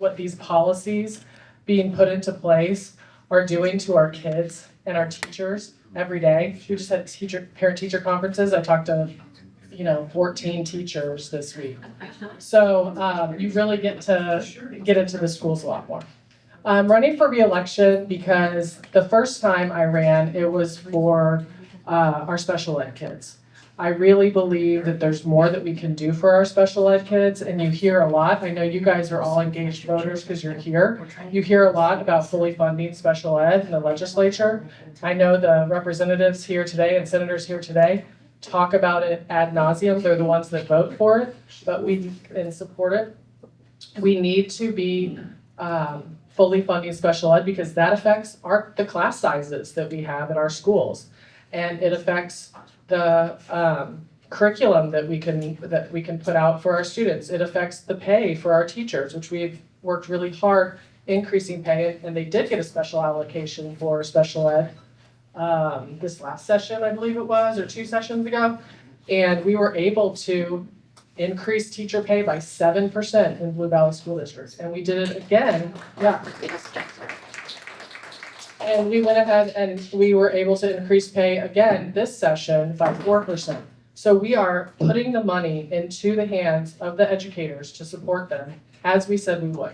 what these policies being put into place are doing to our kids and our teachers every day. We just had parent-teacher conferences. I talked to 14 teachers this week. So you really get into the schools a lot more. I'm running for re-election because the first time I ran, it was for our special ed kids. I really believe that there's more that we can do for our special ed kids, and you hear a lot. I know you guys are all engaged voters because you're here. You hear a lot about fully funding special ed in the legislature. I know the representatives here today and senators here today talk about it ad nauseum. They're the ones that vote for it, and support it. We need to be fully funding special ed because that affects the class sizes that we have in our schools, and it affects the curriculum that we can put out for our students. It affects the pay for our teachers, which we've worked really hard increasing pay, and they did get a special allocation for special ed this last session, I believe it was, or 2 sessions ago, and we were able to increase teacher pay by 7% in Blue Valley School District, and we did it again. Yeah. And we went ahead and we were able to increase pay again this session by 4%. So we are putting the money into the hands of the educators to support them, as we said we would.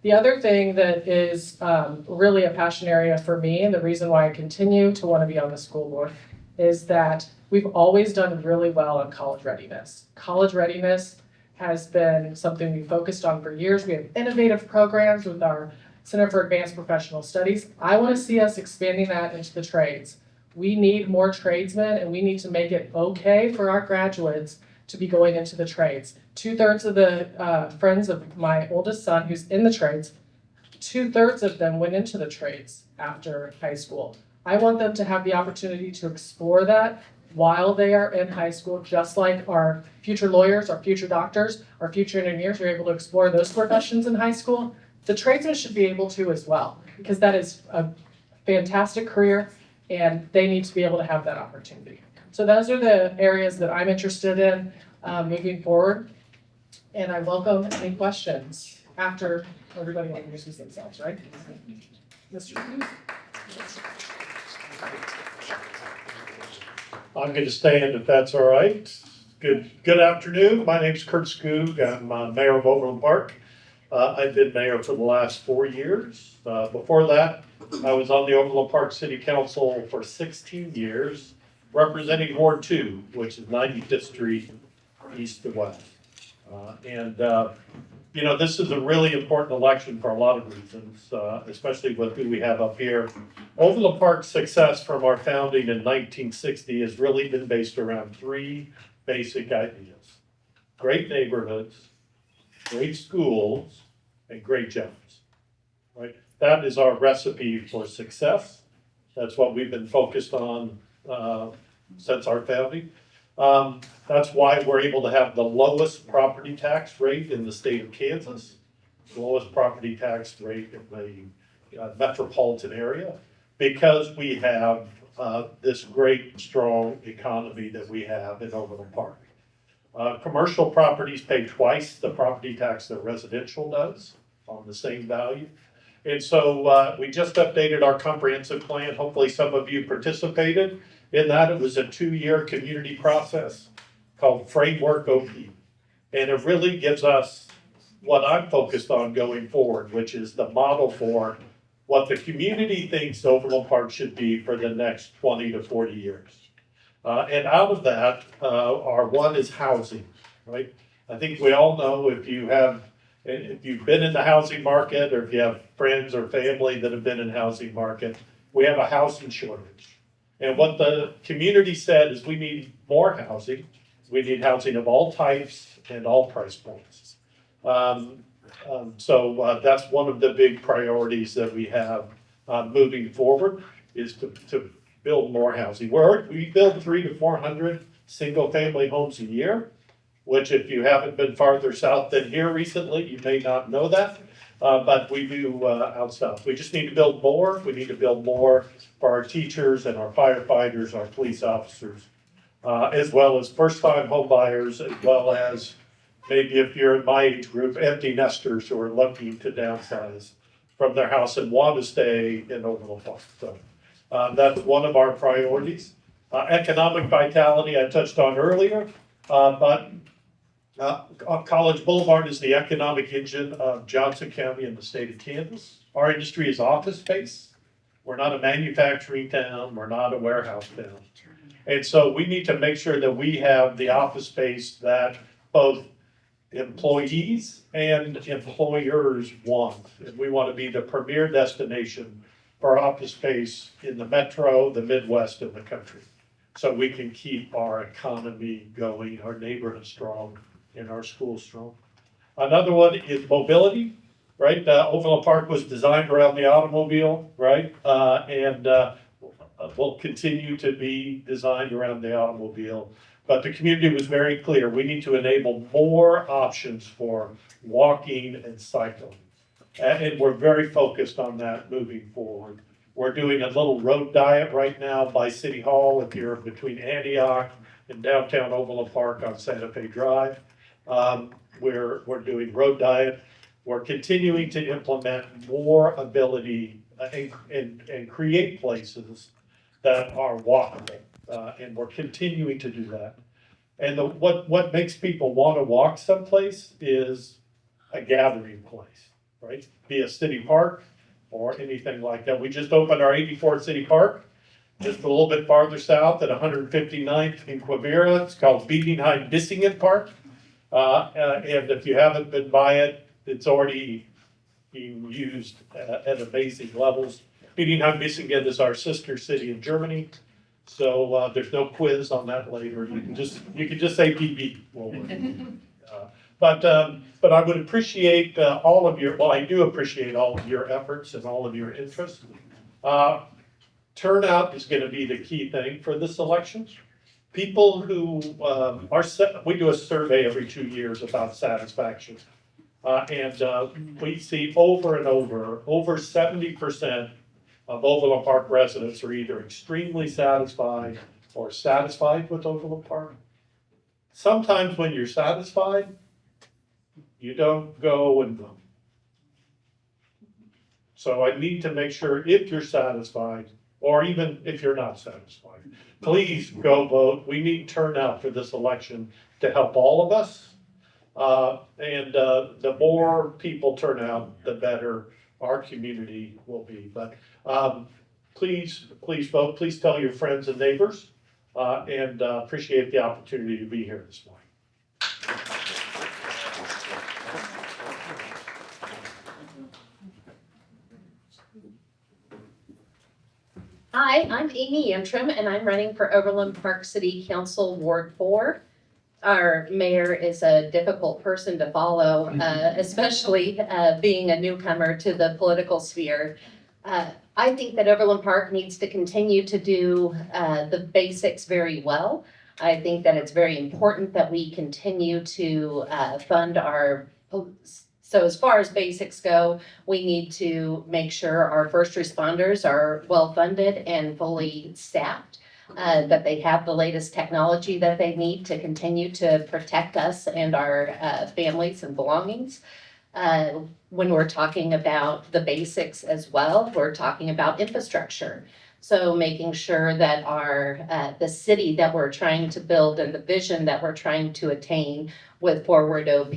The other thing that is really a passion area for me, and the reason why I continue to want to be on the school board, is that we've always done really well on college readiness. College readiness has been something we focused on for years. We have innovative programs with our Center for Advanced Professional Studies. I want to see us expanding that into the trades. We need more tradesmen, and we need to make it okay for our graduates to be going into the trades. 2/3 of the friends of my oldest son who's in the trades, 2/3 of them went into the trades after high school. I want them to have the opportunity to explore that while they are in high school, just like our future lawyers, our future doctors, our future engineers are able to explore those professions in high school. The tradesmen should be able to as well, because that is a fantastic career and they need to be able to have that opportunity. So those are the areas that I'm interested in moving forward. And I welcome any questions after everybody introduces themselves, right? Mr. Hughes? I'm going to stand if that's all right. Good afternoon. My name's Curt Skoog. I'm mayor of Overland Park. I've been mayor for the last 4 years. Before that, I was on the Overland Park City Council for 16 years, representing Ward 2, which is 95th Street, east to west. This is a really important election for a lot of reasons, especially with who we have up here. Overland Park's success from our founding in 1960 has really been based around 3 basic ideas: great neighborhoods, great schools, and great jobs, right? That is our recipe for success. That's what we've been focused on since our founding. That's why we're able to have the lowest property tax rate in the state of Kansas, the lowest property tax rate in the metropolitan area, because we have this great, strong economy that we have in Overland Park. Commercial properties pay twice the property tax that residential does on the same value. And so we just updated our comprehensive plan. Hopefully some of you participated in that. It was a 2-year community process called Framework OP. And it really gives us what I'm focused on going forward, which is the model for what the community thinks Overland Park should be for the next 20 to 40 years. And out of that, our one is housing, right? I think we all know if you've been in the housing market, or if you have friends or family that have been in the housing market, we have a housing shortage. And what the community said is we need more housing. We need housing of all types and all price points. So that's one of the big priorities that we have moving forward, is to build more housing. We build 300 to 400 single family homes a year, which if you haven't been farther south than here recently, you may not know that. But we do out south. We just need to build more. We need to build more for our teachers and our firefighters, our police officers, as well as first-time home buyers, as well as maybe if you're in my age group, empty nesters who are looking to downsize from their house and want to stay in Overland Park. So that's one of our priorities. Economic vitality I touched on earlier, but College Boulevard is the economic engine of Johnson County and the state of Kansas. Our industry is office space. We're not a manufacturing town. We're not a warehouse town. And so we need to make sure that we have the office space that both employees and employers want. And we want to be the premier destination for office space in the metro, the Midwest, and the country. So we can keep our economy going, our neighborhood strong, and our schools strong. Another one is mobility, right? Overland Park was designed around the automobile, right? And will continue to be designed around the automobile. But the community was very clear. We need to enable more options for walking and cycling. And we're very focused on that moving forward. We're doing a little road diet right now by City Hall if you're between Antioch and downtown Overland Park on Santa Fe Drive. We're doing road diet. We're continuing to implement more ability and create places that are walkable. And we're continuing to do that. And what makes people want to walk someplace is a gathering place, right? Be a city park or anything like that. We just opened our 84th city park, just a little bit farther south at 159th in Quivira. It's called Bietigheim-Bissingen Park. And if you haven't been by it, it's already being used at amazing levels. Bietigheim-Bissingen is our sister city in Germany. So there's no quiz on that later. You can just say BB. But I would appreciate all of your, well, I do appreciate all of your efforts and all of your interest. Turnout is going to be the key thing for this election. People who we do a survey every 2 years about satisfaction. And we see over and over 70% of Overland Park residents are either extremely satisfied or satisfied with Overland Park. Sometimes when you're satisfied, you don't go and vote. So I need to make sure if you're satisfied, or even if you're not satisfied, please go vote. We need turnout for this election to help all of us. And the more people turn out, the better our community will be. But please vote. Please tell your friends and neighbors, and appreciate the opportunity to be here this morning. Hi, I'm Amy Antrim, and I'm running for Overland Park City Council Ward 4. Our mayor is a difficult person to follow, especially being a newcomer to the political sphere. I think that Overland Park needs to continue to do the basics very well. I think that it's very important that we continue to fund our, so as far as basics go, we need to make sure our first responders are well funded and fully staffed. That they have the latest technology that they need to continue to protect us and our families and belongings. When we're talking about the basics as well, we're talking about infrastructure. So making sure that our the city that we're trying to build and the vision that we're trying to attain with Forward OP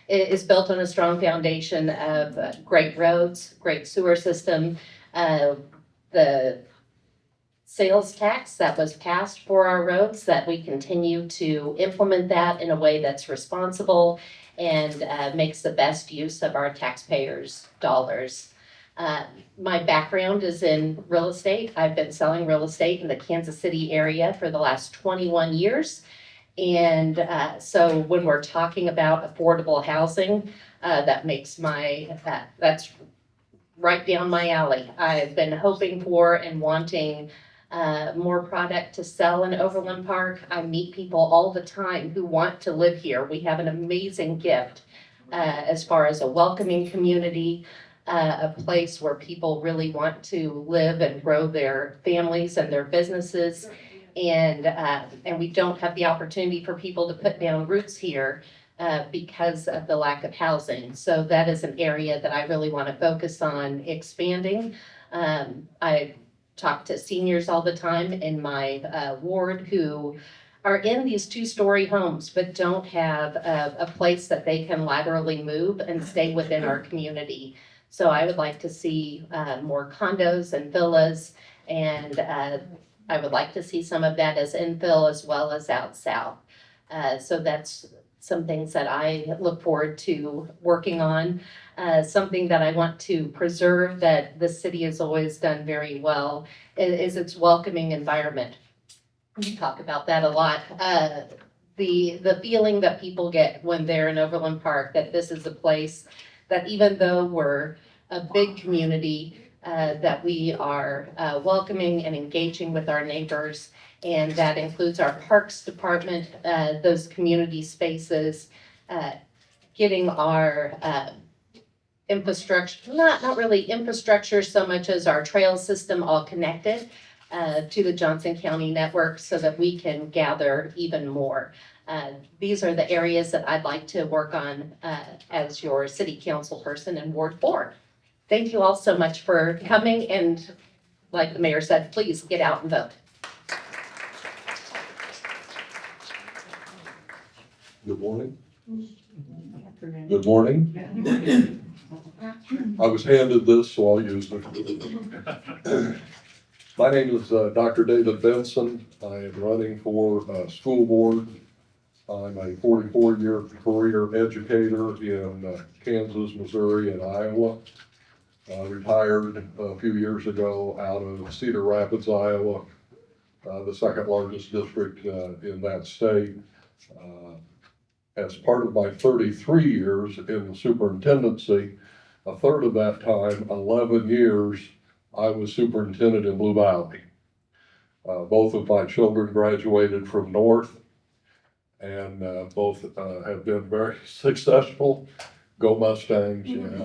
is built on a strong foundation of great roads, great sewer system, the sales tax that was passed for our roads, that we continue to implement that in a way that's responsible and makes the best use of our taxpayers' dollars. My background is in real estate. I've been selling real estate in the Kansas City area for the last 21 years. And so when we're talking about affordable housing, that's right down my alley. I've been hoping for and wanting more product to sell in Overland Park. I meet people all the time who want to live here. We have an amazing gift as far as a welcoming community, a place where people really want to live and grow their families and their businesses. And we don't have the opportunity for people to put down roots here. because of the lack of housing. So that is an area that I really want to focus on expanding. I talk to seniors all the time in my ward who are in these two-story homes but don't have a place that they can laterally move and stay within our community. So I would like to see more condos and villas, and I would like to see some of that as infill as well as out south. So that's some things that I look forward to working on. Something that I want to preserve that the city has always done very well is its welcoming environment. We talk about that a lot. The feeling that people get when they're in Overland Park, that this is a place that even though we're a big community, that we are welcoming and engaging with our neighbors. And that includes our parks department, those community spaces, getting our infrastructure, not really infrastructure so much as our trail system all connected to the Johnson County network so that we can gather even more. These are the areas that I'd like to work on as your city council person in Ward 4. Thank you all so much for coming, and like the mayor said, please get out and vote. Good morning. Good morning. I was handed this, so I'll use it. My name is Dr. David Benson. I am running for school board. I'm a 44-year career educator in Kansas, Missouri, and Iowa. Retired a few years ago out of Cedar Rapids, Iowa, the second largest district in that state. As part of my 33 years in the superintendency, a third of that time, 11 years, I was superintendent in Blue Valley. Both of my children graduated from North, and both have been very successful. Go Mustangs, yeah.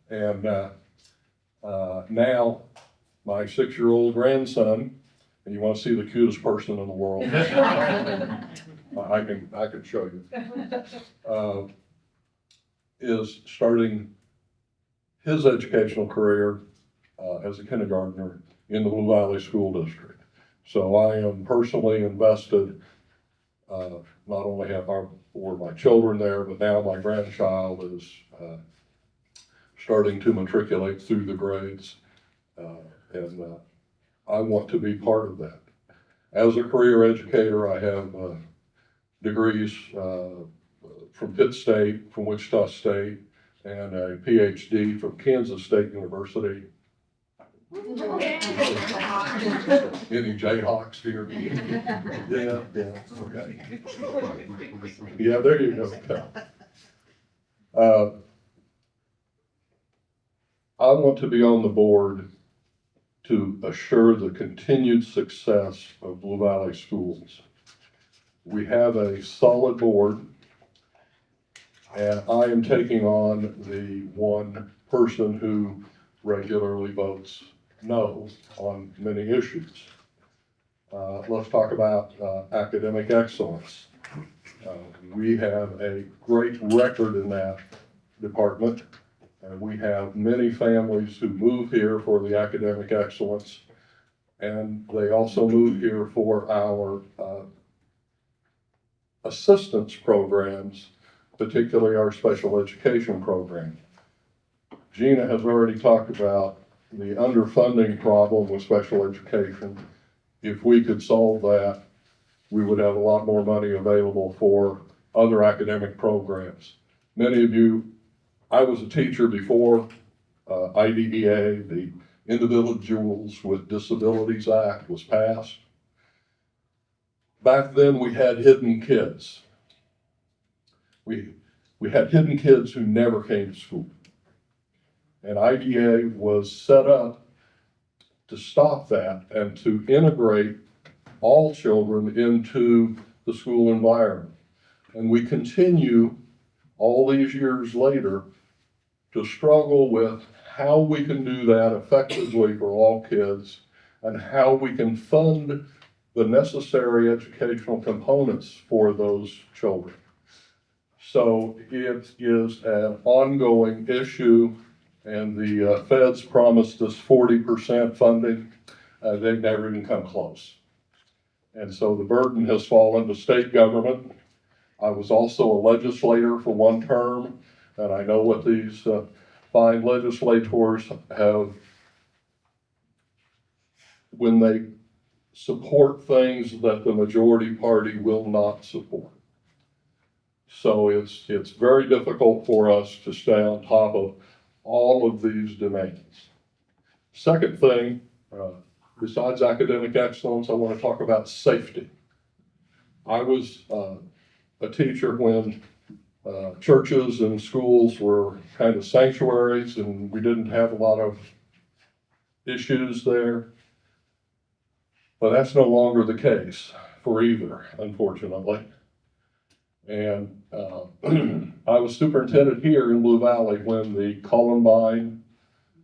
And now my 6-year-old grandson, and you want to see the cutest person in the world, I can show you, is starting his educational career as a kindergartner in the Blue Valley School District. So I am personally invested, not only for my children there, but now my grandchild is starting to matriculate through the grades, and I want to be part of that. As a career educator, I have degrees from Pitt State, from Wichita State, and a PhD from Kansas State University. Any Jayhawks here? Yeah, okay. Yeah, there you go. I want to be on the board to assure the continued success of Blue Valley schools. We have a solid board, and I am taking on the one person who regularly votes no on many issues. Let's talk about academic excellence. We have a great record in that department, and we have many families who move here for the academic excellence, and they also move here for our assistance programs, particularly our special education program. Gina has already talked about the underfunding problem with special education. If we could solve that, we would have a lot more money available for other academic programs. Many of you, I was a teacher before IDEA, the Individuals with Disabilities Act, was passed. Back then we had hidden kids. We had hidden kids who never came to school. And IDEA was set up to stop that and to integrate all children into the school environment. And we continue all these years later to struggle with how we can do that effectively for all kids and how we can fund the necessary educational components for those children. So it is an ongoing issue, and the feds promised us 40% funding. They've never even come close. And so the burden has fallen to state government. I was also a legislator for one term, and I know what these fine legislators have, when they support things that the majority party will not support. So it's very difficult for us to stay on top of all of these demands. Second thing, besides academic excellence, I want to talk about safety. I was a teacher when churches and schools were kind of sanctuaries and we didn't have a lot of issues there. But that's no longer the case for either, unfortunately. And I was superintendent here in Blue Valley when the Columbine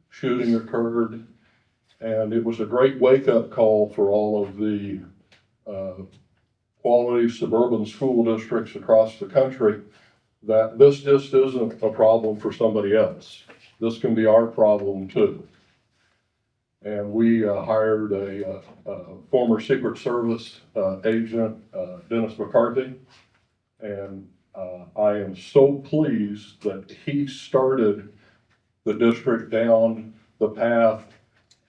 shooting occurred. And it was a great wake-up call for all of the quality suburban school districts across the country that this just isn't a problem for somebody else. This can be our problem too. And we hired a former Secret Service agent, Dennis McCarthy. And I am so pleased that he started the district down the path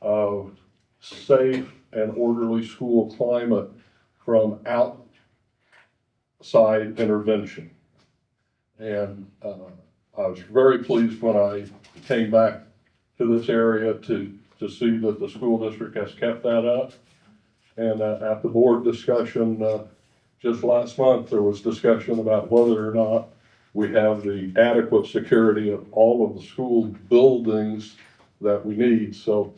of safe and orderly school climate from outside intervention. And I was very pleased when I came back to this area to see that the school district has kept that up. And at the board discussion just last month, there was discussion about whether or not we have the adequate security of all of the school buildings that we need. So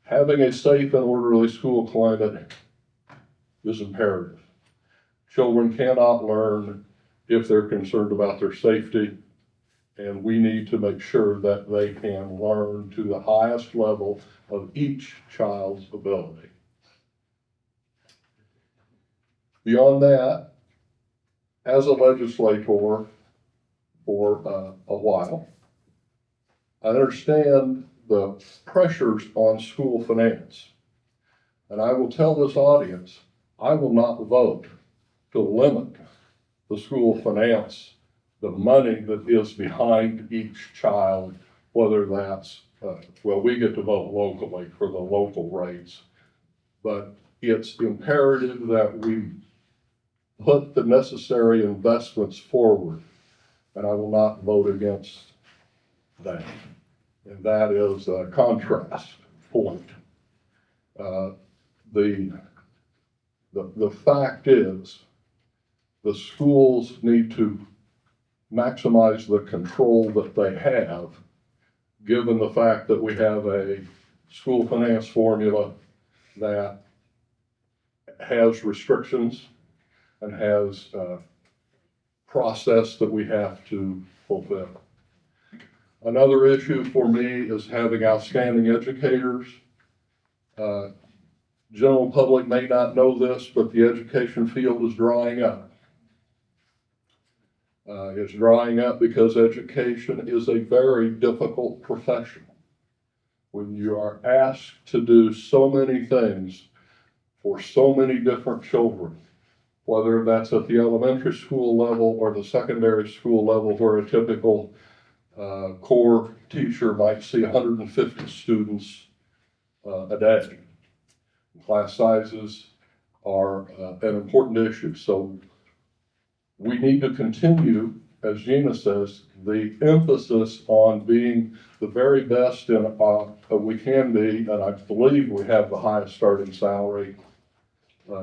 having a safe and orderly school climate is imperative. Children cannot learn if they're concerned about their safety, and we need to make sure that they can learn to the highest level of each child's ability. Beyond that, as a legislator for a while, I understand the pressures on school finance. And I will tell this audience, I will not vote to limit the school finance, the money that is behind each child, whether that's, well, we get to vote locally for the local rates, but it's imperative that we put the necessary investments forward, and I will not vote against that. And that is a contrast point. The fact is, the schools need to maximize the control that they have, given the fact that we have a school finance formula that has restrictions and has a process that we have to fulfill. Another issue for me is having outstanding educators. General public may not know this, but the education field is drying up. It's drying up because education is a very difficult profession. When you are asked to do so many things for so many different children, whether that's at the elementary school level or the secondary school level, where a typical core teacher might see 150 students a day. Class sizes are an important issue. So we need to continue, as Gina says, the emphasis on being the very best in we can be, and I believe we have the highest starting salary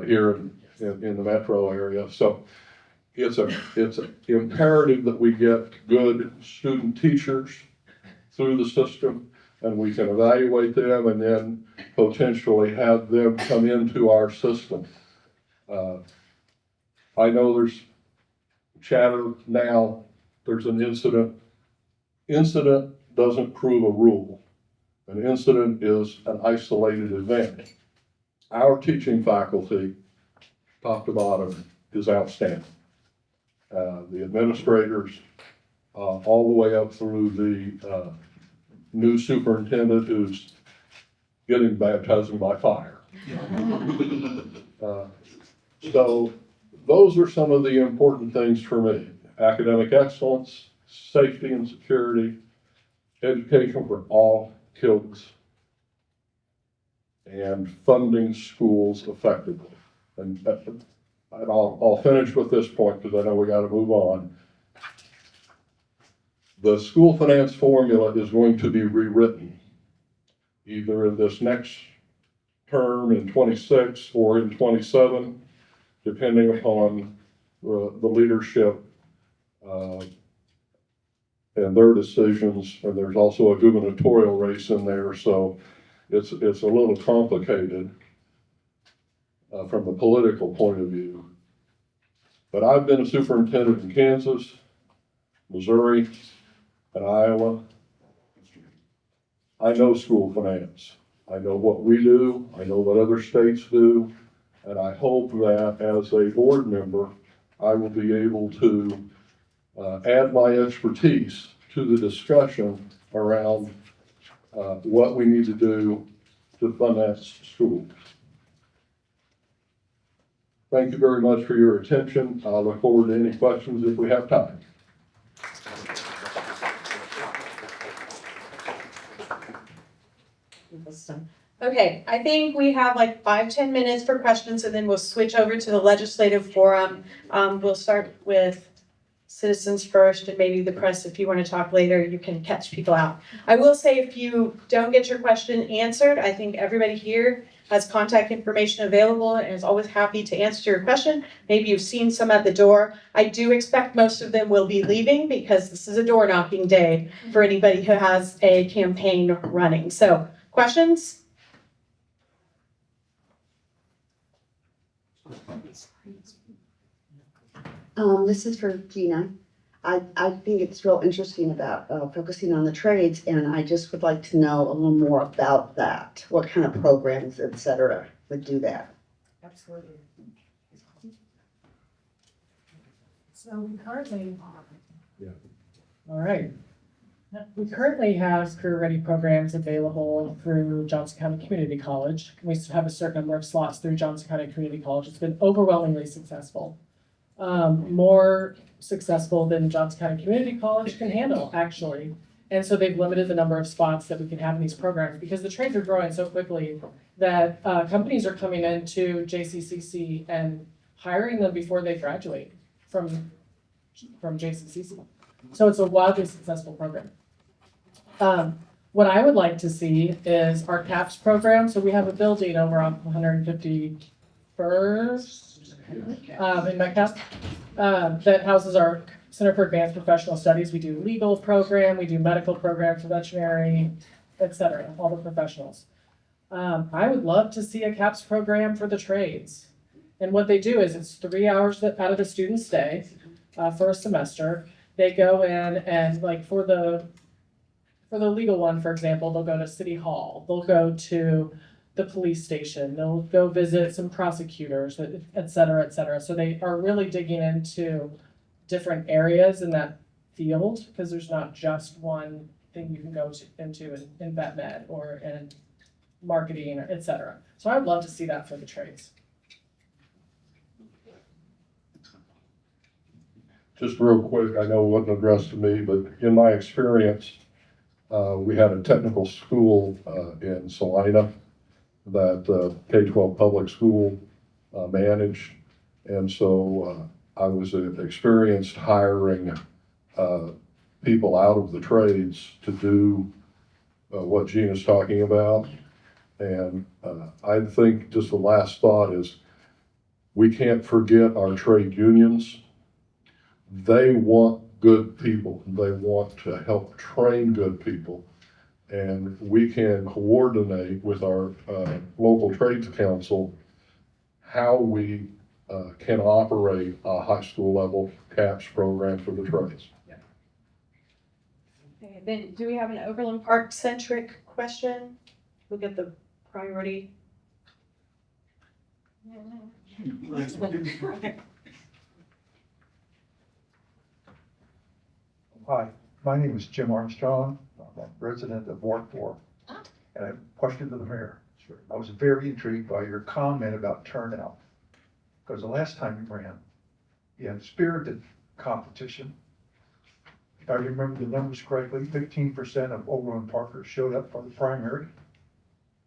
here in the metro area. So it's imperative that we get good student teachers through the system, and we can evaluate them and then potentially have them come into our system. I know there's chatter now, there's an incident. Incident doesn't prove a rule. An incident is an isolated event. Our teaching faculty top to bottom, is outstanding. The administrators, all the way up through the new superintendent who's getting baptized by fire. So those are some of the important things for me. Academic excellence, safety and security, education for all kids, and funding schools effectively. And I'll finish with this point because I know we got to move on. The school finance formula is going to be rewritten either in this next term in 26 or in 27, depending upon the leadership and their decisions. And there's also a gubernatorial race in there, so it's a little complicated from the political point of view. But I've been a superintendent in Kansas, Missouri, and Iowa. I know school finance. I know what we do. I know what other states do. And I hope that as a board member, I will be able to add my expertise to the discussion around what we need to do to finance schools. Thank you very much for your attention. I look forward to any questions if we have time. Okay, I think we have like 5-10 minutes for questions and then we'll switch over to the legislative forum. We'll start with citizens first and maybe the press. If you want to talk later, you can catch people out. I will say if you don't get your question answered, I think everybody here has contact information available and is always happy to answer your question. Maybe you've seen some at the door. I do expect most of them will be leaving because this is a door knocking day for anybody who has a campaign running. So questions? This is for Gina. I think it's real interesting about focusing on the trades, and I just would like to know a little more about that. What kind of programs, et cetera, would do that? Absolutely. So we currently. Yeah. All right. We currently have career-ready programs available through Johnson County Community College. We have a certain number of slots through Johnson County Community College. It's been overwhelmingly successful. More successful than Johnson County Community College can handle, actually. And so they've limited the number of spots that we can have in these programs because the trades are growing so quickly that companies are coming into JCCC and hiring them before they graduate from JCCC. So it's a wildly successful program. What I would like to see is our CAPS program. So we have a building over on 151st in Metcalf that houses our Center for Advanced Professional Studies. We do legal program, we do medical program for veterinary, et cetera, all the professionals. I would love to see a CAPS program for the trades. And what they do is it's 3 hours out of the student's day for a semester. They go in and like for the legal one, for example, they'll go to City Hall, they'll go to the police station, they'll go visit some prosecutors, et cetera, et cetera. So they are really digging into different areas in that field because there's not just one thing you can go into in vet med or in marketing, or et cetera. So I'd love to see that for the trades. Just real quick, I know it wasn't addressed to me, but in my experience, we had a technical school in Salina that K-12 public school managed. And so I was experienced hiring people out of the trades to do what Gina's talking about. And I think just the last thought is we can't forget our trade unions. They want good people. They want to help train good people. And we can coordinate with our local trades council how we can operate a high school level CAPS program for the trades. Okay, then do we have an Overland Park centric question? Look at the priority. Hi, my name is Jim Armstrong. I'm a resident of Ward 4. And I have a question to the mayor. I was very intrigued by your comment about turnout. Because the last time you ran, you had a spirited competition. If I remember the numbers correctly, 15% of Overland Parkers showed up for the primary.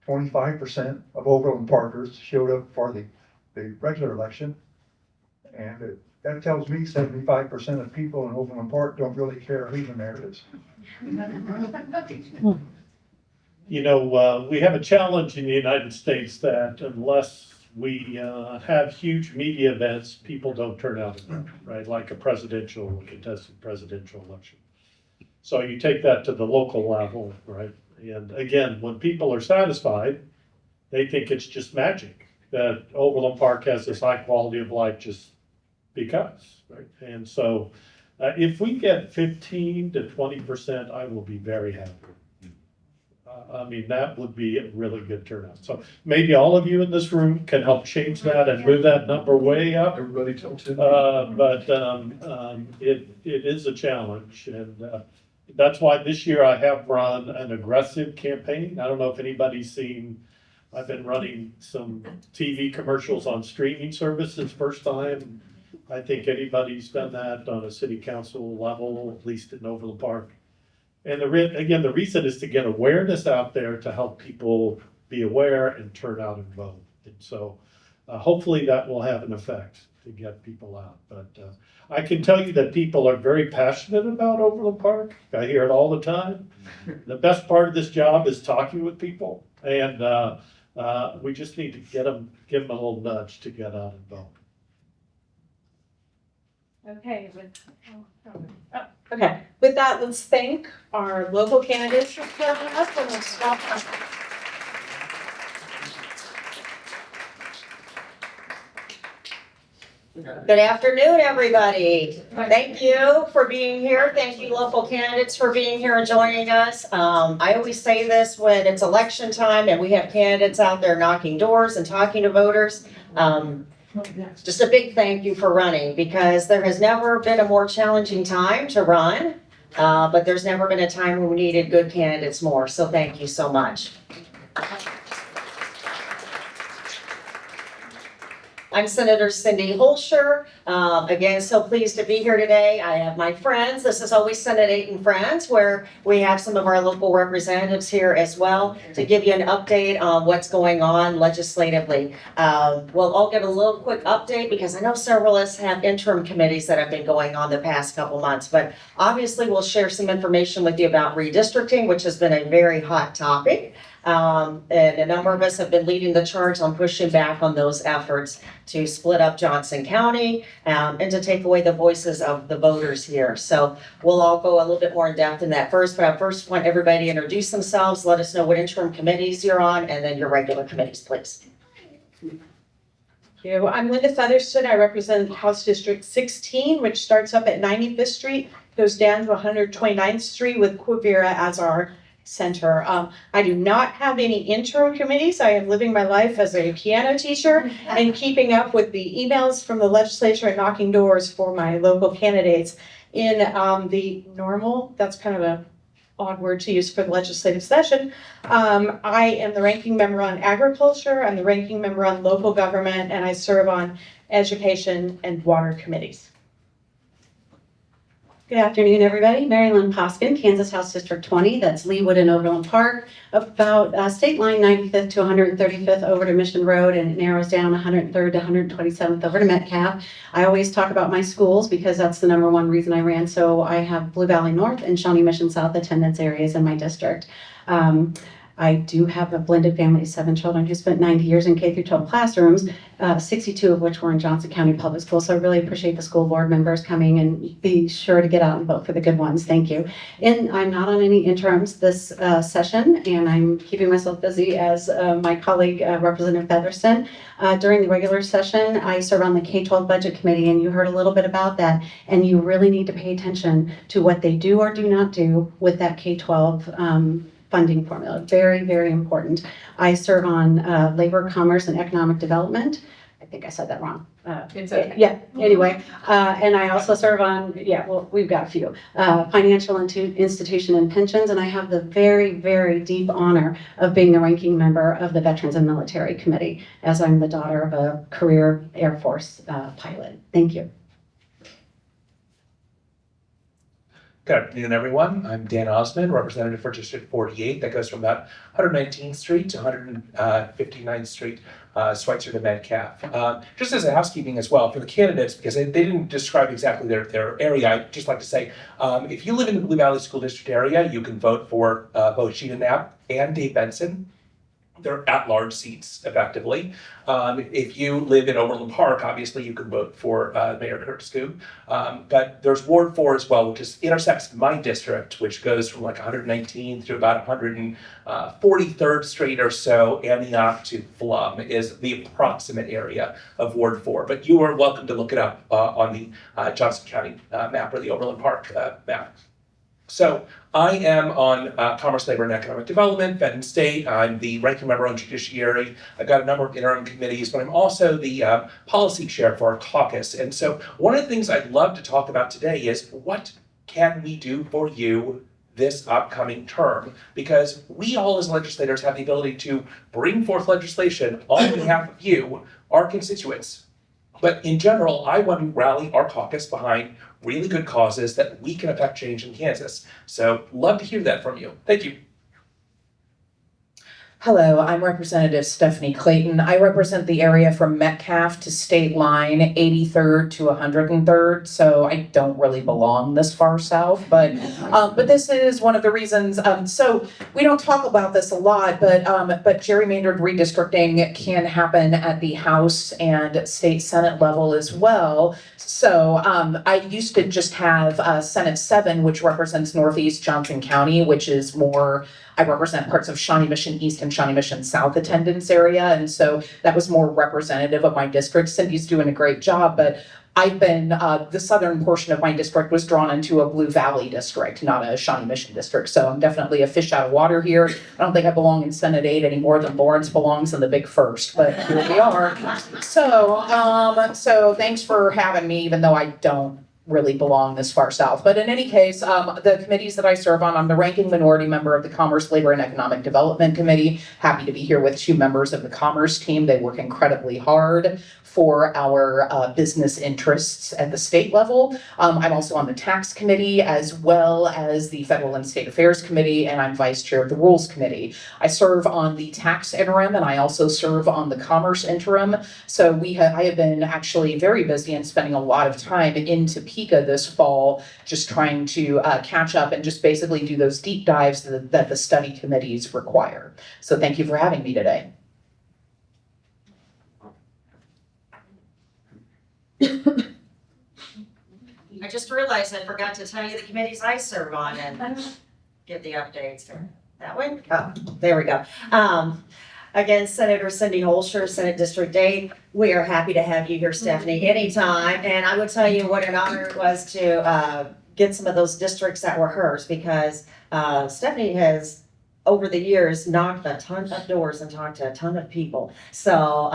25% of Overland Parkers showed up for the regular election. And that tells me 75% of people in Overland Park don't really care who the mayor is. You know, we have a challenge in the United States that unless we have huge media events, people don't turn out, right? Like a contested presidential election. So you take that to the local level, right? And again, when people are satisfied, they think it's just magic that Overland Park has this high quality of life just because, right? And so if we get 15 to 20%, I will be very happy. I mean, that would be a really good turnout. So maybe all of you in this room can help change that and move that number way up. Everybody tell Tim. But it is a challenge, and that's why this year I have run an aggressive campaign. I don't know if anybody's seen, I've been running some TV commercials on streaming services, first time. I think anybody's done that on a city council level, at least in Overland Park. And again, the reason is to get awareness out there to help people be aware and turn out and vote. And so hopefully that will have an effect to get people out. But I can tell you that people are very passionate about Overland Park. I hear it all the time. The best part of this job is talking with people. And we just need to give them a little nudge to get out and vote. Okay, with that, let's thank our local candidates for serving us and we'll stop. Good afternoon, everybody. Thank you for being here. Thank you, local candidates, for being here and joining us. I always say this when it's election time and we have candidates out there knocking doors and talking to voters. Just a big thank you for running, because there has never been a more challenging time to run, but there's never been a time when we needed good candidates more. So thank you so much. I'm Senator Cindy Holscher. Again, so pleased to be here today. I have my friends. This is always Senate 8 and Friends, where we have some of our local representatives here as well to give you an update on what's going on legislatively. We'll all get a little quick update because I know several of us have interim committees that have been going on the past couple months, but obviously we'll share some information with you about redistricting, which has been a very hot topic. And a number of us have been leading the charge on pushing back on those efforts to split up Johnson County and to take away the voices of the voters here. So we'll all go a little bit more in depth in that first, but I first want everybody to introduce themselves, let us know what interim committees you're on, and then your regular committees, please. Thank you. I'm Linda Featherston. I represent House District 16, which starts up at 95th Street, goes down to 129th Street with Quivira as our center. I do not have any interim committees. I am living my life as a piano teacher and keeping up with the emails from the legislature and knocking doors for my local candidates. In the normal, that's kind of a odd word to use for the legislative session. I am the ranking member on agriculture, I'm the ranking member on local government, and I serve on education and water committees. Good afternoon, everybody. Mary-Lynn Poskins, Kansas House District 20. That's Leewood and Overland Park, about state line 95th to 135th over to Mission Road, and it narrows down 103rd to 127th over to Metcalf. I always talk about my schools because that's the number one reason I ran. So I have Blue Valley North and Shawnee Mission South attendance areas in my district. I do have a blended family of 7 children who spent 90 years in K-12 classrooms, 62 of which were in Johnson County Public Schools. So I really appreciate the school board members coming, and be sure to get out and vote for the good ones. Thank you. And I'm not on any interims this session, and I'm keeping myself busy as my colleague, Representative Featherston. During the regular session, I serve on the K-12 Budget Committee, and you heard a little bit about that. And you really need to pay attention to what they do or do not do with that K-12 funding formula. Very, very important. I serve on labor, commerce, and economic development, I think I said that wrong. It's okay. Yeah, anyway, and I also serve on, well, we've got a few, financial institution and pensions, and I have the very, very deep honor of being the ranking member of the Veterans and Military Committee, as I'm the daughter of a career Air Force pilot. Thank you. Good afternoon, everyone. I'm Dan Osman, representative for District 48. That goes from about 119th Street to 159th Street, Schweitzer to Metcalf. Just as a housekeeping as well for the candidates, because they didn't describe exactly their area, I'd just like to say, if you live in the Blue Valley School District area, you can vote for both Gina Knapp and Dave Benson. They're at-large seats, effectively. If you live in Overland Park, obviously you can vote for Mayor Curt Skoog. But there's Ward 4 as well, which intersects my district, which goes from like 119th to about 143rd Street or so. Antioch to Flum is the approximate area of Ward 4. But you are welcome to look it up on the Johnson County map or the Overland Park map. So I am on Commerce, Labor, and Economic Development, Fed and State. I'm the ranking member on Judiciary. I've got a number of interim committees, but I'm also the policy chair for our caucus. And so one of the things I'd love to talk about today is what can we do for you this upcoming term? Because we all as legislators have the ability to bring forth legislation on behalf of you, our constituents. But in general, I want to rally our caucus behind really good causes that we can affect change in Kansas. So love to hear that from you. Thank you. Hello, I'm Representative Stephanie Clayton. I represent the area from Metcalf to State Line, 83rd to 103rd, so I don't really belong this far south, but this is one of the reasons. So we don't talk about this a lot, but gerrymandered redistricting can happen at the House and State Senate level as well. So I used to just have Senate 7, which represents Northeast Johnson County, which is more, I represent parts of Shawnee Mission East and Shawnee Mission South attendance area. And so that was more representative of my district. Cindy's doing a great job, but I've been, the southern portion of my district was drawn into a Blue Valley district, not a Shawnee Mission district. So I'm definitely a fish out of water here. I don't think I belong in Senate 8 any more than Lawrence belongs in the Big First, but here we are. So thanks for having me, even though I don't really belong this far south. But in any case, the committees that I serve on, I'm the ranking minority member of the Commerce, Labor, and Economic Development Committee. Happy to be here with 2 members of the Commerce team. They work incredibly hard for our business interests at the state level. I'm also on the Tax Committee as well as the Federal and State Affairs Committee, and I'm Vice Chair of the Rules Committee. I serve on the Tax Interim, and I also serve on the Commerce Interim. So I have been actually very busy and spending a lot of time in Topeka this fall, just trying to catch up and just basically do those deep dives that the study committees require. So thank you for having me today. I just realized I forgot to tell you the committees I serve on and give the updates. That one? Oh, there we go. Again, Senator Cindy Holscher, Senate District 8. We are happy to have you here, Stephanie, anytime. And I would tell you what an honor it was to get some of those districts that were hers, because Stephanie has, over the years, knocked a ton of doors and talked to a ton of people. So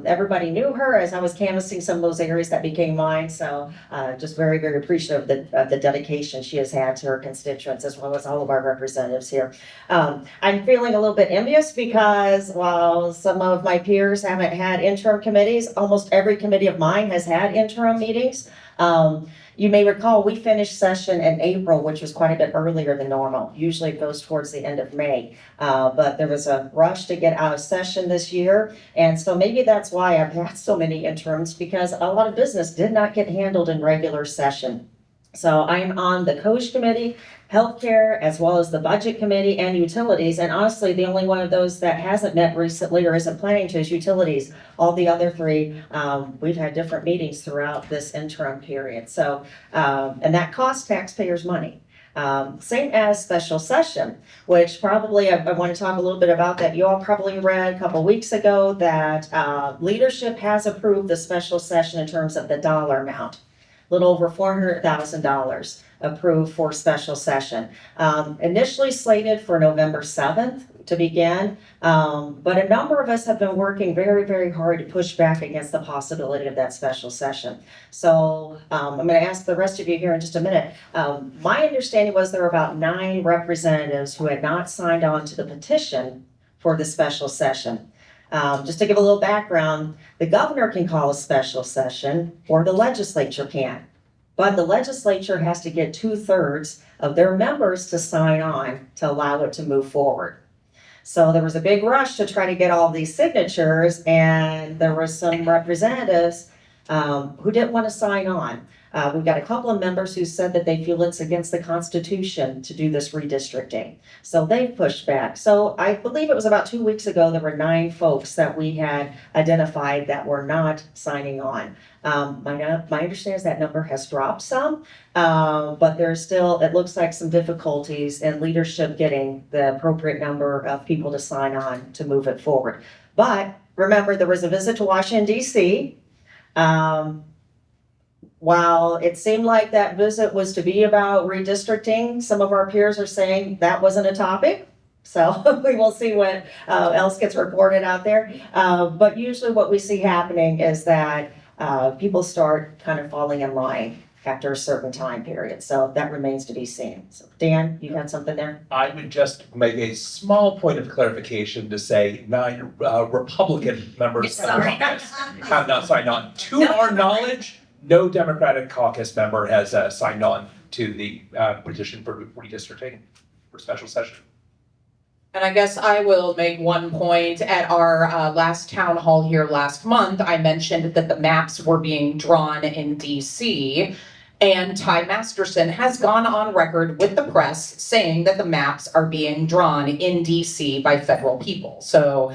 everybody knew her as I was canvassing some of those areas that became mine. So just very, very appreciative of the dedication she has had to her constituents, as well as all of our representatives here. I'm feeling a little bit envious because while some of my peers haven't had interim committees, almost every committee of mine has had interim meetings. You may recall we finished session in April, which was quite a bit earlier than normal. Usually it goes towards the end of May. But there was a rush to get out of session this year. And so maybe that's why I've had so many interims, because a lot of business did not get handled in regular session. So I'm on the Coach Committee, Healthcare, as well as the Budget Committee and Utilities. And honestly, the only one of those that hasn't met recently or isn't planning to is Utilities. All the other 3, we've had different meetings throughout this interim period. So, and that costs taxpayers money. Same as special session, which probably I want to talk a little bit about that. You all probably read a couple weeks ago that leadership has approved the special session in terms of the dollar amount. Little over $400,000 approved for special session. Initially slated for November 7th, to begin. But a number of us have been working very, very hard to push back against the possibility of that special session. So I'm going to ask the rest of you here in just a minute. My understanding was there were about 9 representatives who had not signed on to the petition for the special session. Just to give a little background, the governor can call a special session or the legislature can. But the legislature has to get 2/3 of their members to sign on to allow it to move forward. So there was a big rush to try to get all these signatures, and there were some representatives who didn't want to sign on. We've got a couple of members who said that they feel it's against the Constitution to do this redistricting. So they pushed back. So I believe it was about 2 weeks ago, there were 9 folks that we had identified that were not signing on. My understanding is that number has dropped some, but there's still, it looks like some difficulties in leadership getting the appropriate number of people to sign on to move it forward. But remember, there was a visit to Washington, D.C. While it seemed like that visit was to be about redistricting, some of our peers are saying that wasn't a topic. So we will see what else gets reported out there. But usually what we see happening is that people start kind of falling in line after a certain time period. So that remains to be seen. So Dan, you had something there? I would just make a small point of clarification to say 9 Republican members of the caucus have not signed on. To our knowledge, no Democratic caucus member has signed on to the petition for redistricting for special session. And I guess I will make one point. At our last town hall here last month, I mentioned that the maps were being drawn in DC. And Ty Masterson has gone on record with the press saying that the maps are being drawn in DC by federal people. So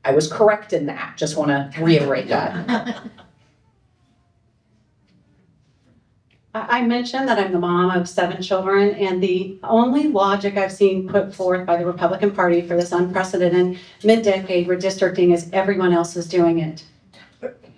I was correct in that. Just want to reiterate that. I mentioned that I'm the mom of 7 children, and the only logic I've seen put forth by the Republican Party for this unprecedented mid-decade redistricting is everyone else is doing it.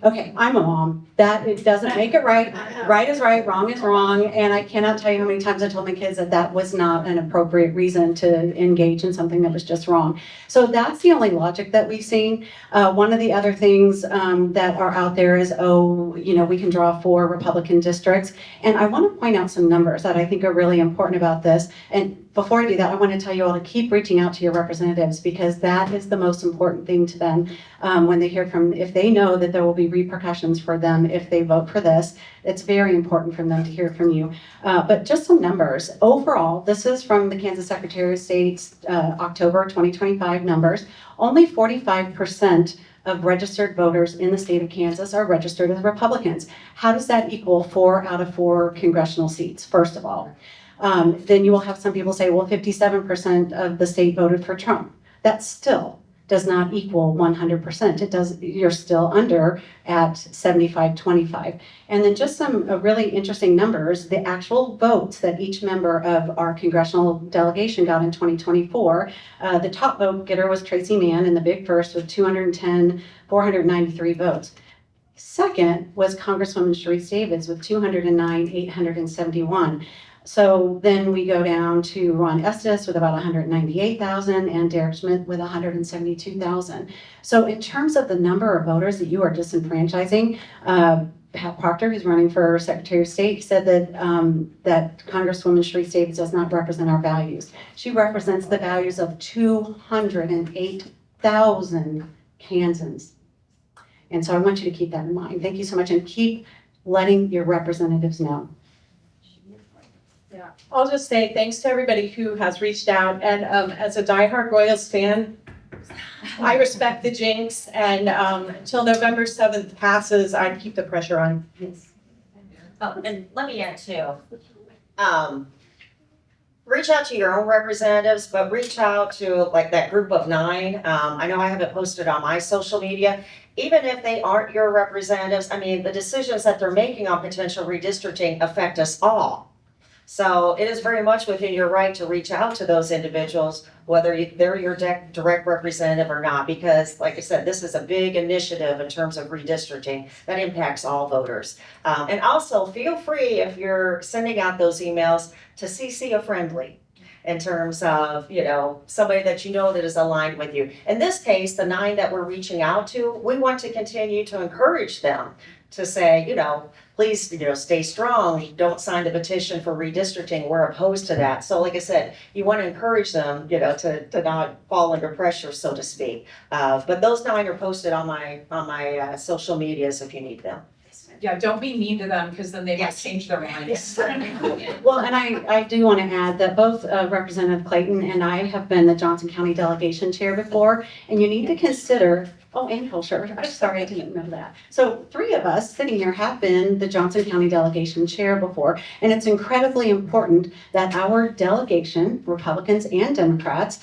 Okay, I'm a mom. That it doesn't make it right. Right is right, wrong is wrong, and I cannot tell you how many times I told my kids that that was not an appropriate reason to engage in something that was just wrong. So that's the only logic that we've seen. One of the other things that are out there is, we can draw 4 Republican districts, and I want to point out some numbers that I think are really important about this. And before I do that, I want to tell you all to keep reaching out to your representatives, because that is the most important thing to them when they hear from, if they know that there will be repercussions for them if they vote for this. It's very important for them to hear from you. But just some numbers. Overall, this is from the Kansas Secretary of State's October 2025 numbers. Only 45% of registered voters in the state of Kansas are registered as Republicans. How does that equal 4 out of 4 congressional seats, first of all? Then you will have some people say, well, 57% of the state voted for Trump. That still does not equal 100%. It does, you're still under at 75-25. And then just some really interesting numbers, the actual votes that each member of our congressional delegation got in 2024. The top vote getter was Tracy Mann in the big first with 493 votes. Second was Congresswoman Sharice Davids with 871. So then we go down to Ron Estes with about 198,000 and Derek Schmidt with 172,000. So in terms of the number of voters that you are disenfranchising, Pat Proctor, who's running for Secretary of State, said that that Congresswoman Sharice Davids does not represent our values. She represents the values of 208,000 Kansans. And so I want you to keep that in mind. Thank you so much, and keep letting your representatives know. Yeah, I'll just say thanks to everybody who has reached out, and as a diehard Royals fan, I respect the jinx, and until November 7th passes, I'd keep the pressure on. Oh, and let me add too. Reach out to your own representatives, but reach out to like that group of 9. I know I have it posted on my social media. Even if they aren't your representatives, I mean, the decisions that they're making on potential redistricting affect us all. So it is very much within your right to reach out to those individuals, whether they're your direct representative or not, because like I said, this is a big initiative in terms of redistricting that impacts all voters. And also feel free, if you're sending out those emails, to CC a friendly. in terms of, somebody that you know that is aligned with you. In this case, the 9 that we're reaching out to, we want to continue to encourage them to say, please, stay strong. Don't sign the petition for redistricting. We're opposed to that. So like I said, you want to encourage them, to not fall under pressure, so to speak. But those 9 are posted on my social medias if you need them. Yeah, don't be mean to them because then they might Yes. change their mind. Yes. Well, and I do want to add that both Representative Clayton and I have been the Johnson County Delegation Chair before, and you need to consider, and Holscher, I'm sorry, I didn't know that. So 3 of us sitting here have been the Johnson County Delegation Chair before, and it's incredibly important that our delegation, Republicans and Democrats,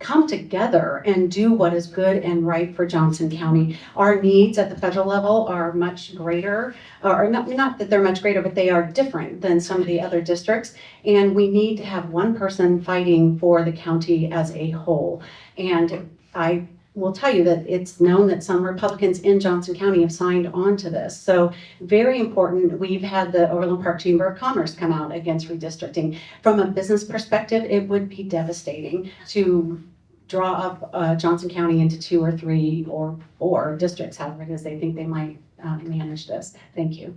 come together and do what is good and right for Johnson County. Our needs at the federal level are much greater, or not that they're much greater, but they are different than some of the other districts. And we need to have one person fighting for the county as a whole. And I will tell you that it's known that some Republicans in Johnson County have signed on to this. So very important. We've had the Overland Park Chamber of Commerce come out against redistricting. From a business perspective, it would be devastating to draw up Johnson County into 2 or 3 or 4 districts, however it is they think they might manage this. Thank you.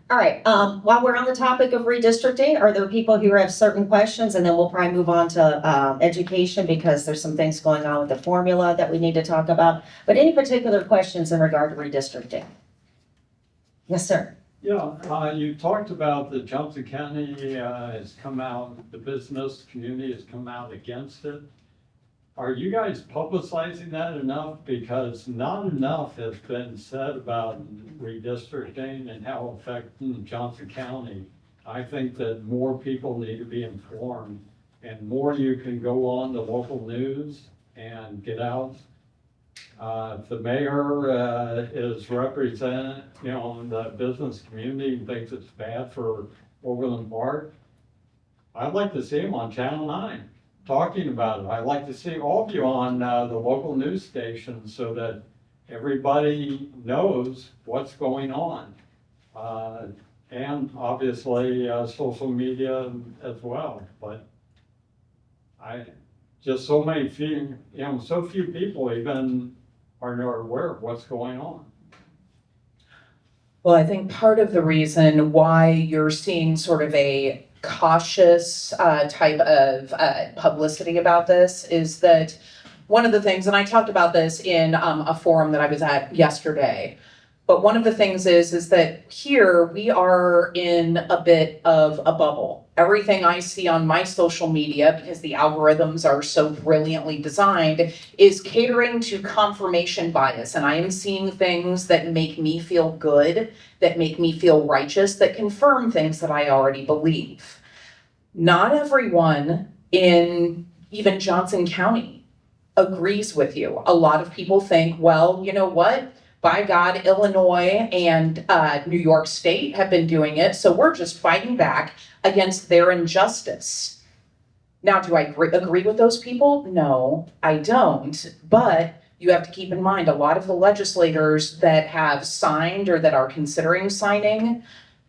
All right, while we're on the topic of redistricting, are there people who have certain questions? And then we'll probably move on to education because there's some things going on with the formula that we need to talk about. But any particular questions in regard to redistricting? Yes, sir. Yeah, you talked about the Johnson County has come out, the business community has come out against it. Are you guys publicizing that enough? Because not enough has been said about redistricting and how affecting Johnson County. I think that more people need to be informed, and more you can go on the local news and get out. If the mayor is representing, the business community and thinks it's bad for Overland Park, I'd like to see him on Channel 9 talking about it. I'd like to see all of you on the local news stations so that everybody knows what's going on. And obviously social media as well. But so few people even are not aware of what's going on. Well, I think part of the reason why you're seeing sort of a cautious type of publicity about this is that one of the things, and I talked about this in a forum that I was at yesterday, but one of the things is that here we are in a bit of a bubble. Everything I see on my social media, because the algorithms are so brilliantly designed, is catering to confirmation bias. And I am seeing things that make me feel good, that make me feel righteous, that confirm things that I already believe. Not everyone in even Johnson County agrees with you. A lot of people think, well, you know what? By God, Illinois and New York State have been doing it, so we're just fighting back against their injustice. Now, do I agree with those people? No, I don't. But you have to keep in mind, a lot of the legislators that have signed or that are considering signing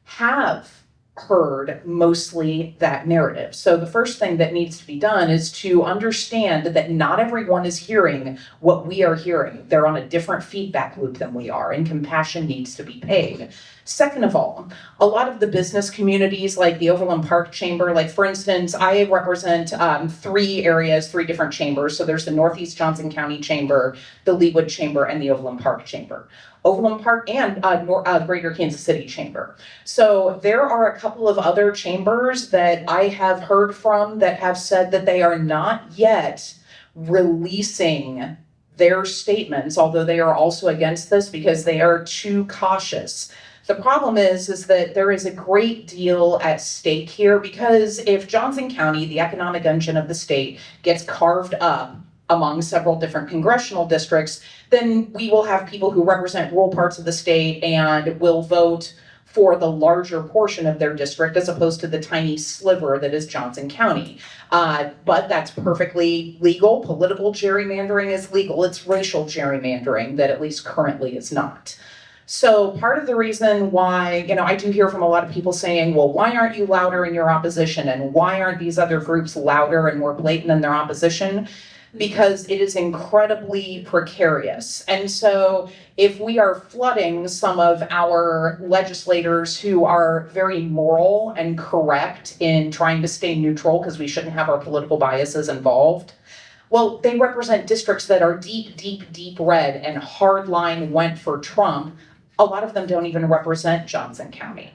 have heard mostly that narrative. So the first thing that needs to be done is to understand that not everyone is hearing what we are hearing. They're on a different feedback loop than we are, and compassion needs to be paid. Second of all, a lot of the business communities like the Overland Park Chamber, like for instance, I represent 3 areas, 3 different chambers. So there's the Northeast Johnson County Chamber, the Leawood Chamber, and the Overland Park Chamber. Overland Park and Greater Kansas City Chamber. So there are a couple of other chambers that I have heard from that have said that they are not yet releasing their statements, although they are also against this because they are too cautious. The problem is that there is a great deal at stake here, because if Johnson County, the economic engine of the state, gets carved up among several different congressional districts, then we will have people who represent rural parts of the state and will vote for the larger portion of their district as opposed to the tiny sliver that is Johnson County. But that's perfectly legal. Political gerrymandering is legal. It's racial gerrymandering that at least currently is not. So part of the reason why, I do hear from a lot of people saying, well, why aren't you louder in your opposition? And why aren't these other groups louder and more blatant in their opposition? Because it is incredibly precarious. And so if we are flooding some of our legislators who are very moral and correct in trying to stay neutral because we shouldn't have our political biases involved, well, they represent districts that are deep, deep, deep red and hardline went for Trump. A lot of them don't even represent Johnson County.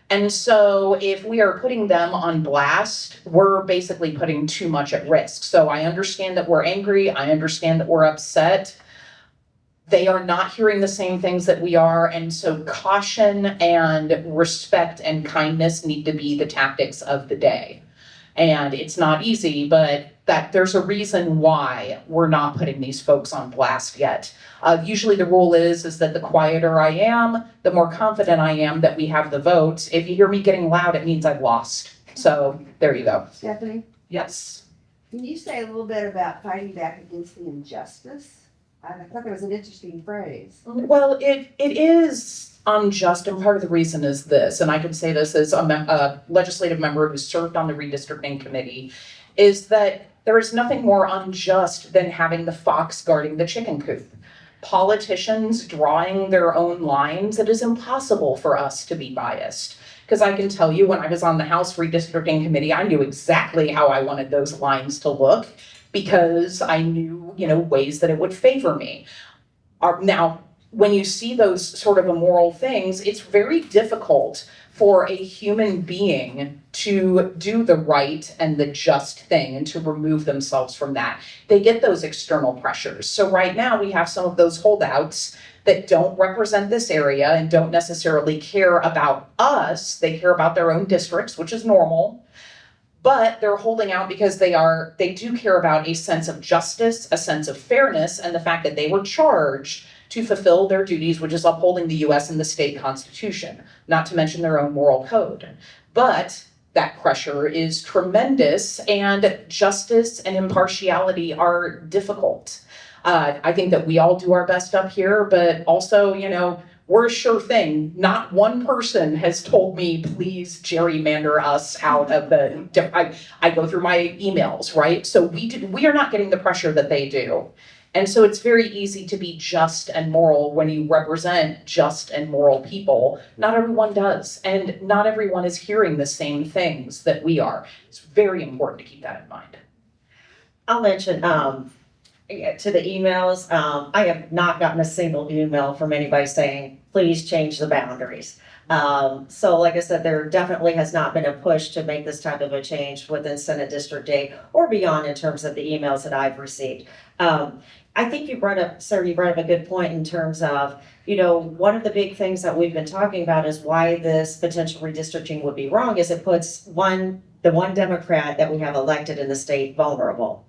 And so if we are putting them on blast, we're basically putting too much at risk. So I understand that we're angry. I understand that we're upset. They are not hearing the same things that we are. And so caution and respect and kindness need to be the tactics of the day. And it's not easy, but that there's a reason why we're not putting these folks on blast yet. Usually the rule is that the quieter I am, the more confident I am that we have the votes. If you hear me getting loud, it means I've lost. So there you go. Stephanie, Yes. can you say a little bit about fighting back against the injustice? I thought that was an interesting phrase. Well, it is unjust, and part of the reason is this, and I can say this as a legislative member who served on the redistricting committee, is that there is nothing more unjust than having the fox guarding the chicken coop. Politicians drawing their own lines, it is impossible for us to be biased. Because I can tell you, when I was on the House redistricting committee, I knew exactly how I wanted those lines to look because I knew, ways that it would favor me. Now, when you see those sort of immoral things, it's very difficult for a human being to do the right and the just thing and to remove themselves from that. They get those external pressures. So right now we have some of those holdouts that don't represent this area and don't necessarily care about us. They care about their own districts, which is normal. But they're holding out because they do care about a sense of justice, a sense of fairness, and the fact that they were charged to fulfill their duties, which is upholding the US and the state constitution, not to mention their own moral code. But that pressure is tremendous, and justice and impartiality are difficult. I think that we all do our best up here, but also, we're a sure thing. Not one person has told me, please gerrymander us out of the, I go through my emails, right? So we are not getting the pressure that they do. And so it's very easy to be just and moral when you represent just and moral people. Not everyone does, and not everyone is hearing the same things that we are. It's very important to keep that in mind. I'll mention, to the emails, I have not gotten a single email from anybody saying, please change the boundaries. So like I said, there definitely has not been a push to make this type of a change within Senate District 8 or beyond in terms of the emails that I've received. I think Sarah, you brought up a good point in terms of, one of the big things that we've been talking about is why this potential redistricting would be wrong is it puts the one Democrat that we have elected in the state vulnerable.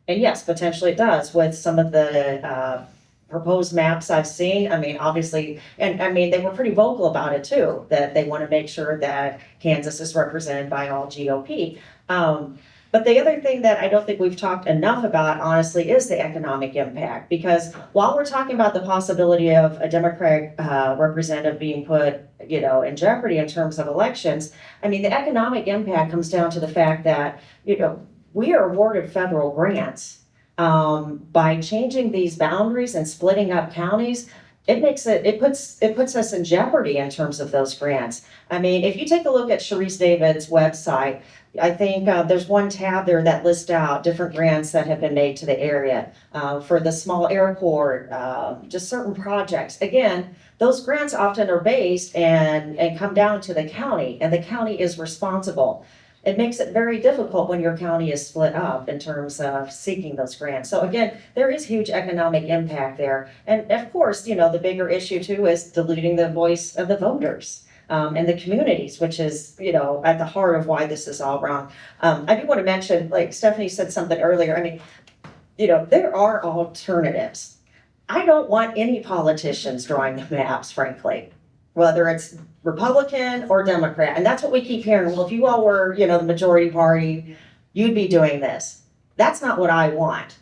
And yes, potentially it does with some of the proposed maps I've seen. I mean, obviously, and I mean, they were pretty vocal about it too, that they want to make sure that Kansas is represented by all GOP. But the other thing that I don't think we've talked enough about, honestly, is the economic impact. Because while we're talking about the possibility of a Democratic representative being put, in jeopardy in terms of elections, I mean, the economic impact comes down to the fact that, we are awarded federal grants. By changing these boundaries and splitting up counties, it puts us in jeopardy in terms of those grants. I mean, if you take a look at Sharice David's website, I think there's one tab there that lists out different grants that have been made to the area for the small airport, just certain projects. Again, those grants often are based and come down to the county, and the county is responsible. It makes it very difficult when your county is split up in terms of seeking those grants. So again, there is huge economic impact there. And of course, the bigger issue too is diluting the voice of the voters and the communities, which is, at the heart of why this is all wrong. I do want to mention, like Stephanie said something earlier, I mean, there are alternatives. I don't want any politicians drawing the maps, frankly, whether it's Republican or Democrat. And that's what we keep hearing. Well, if you all were, the majority party, you'd be doing this. That's not what I want.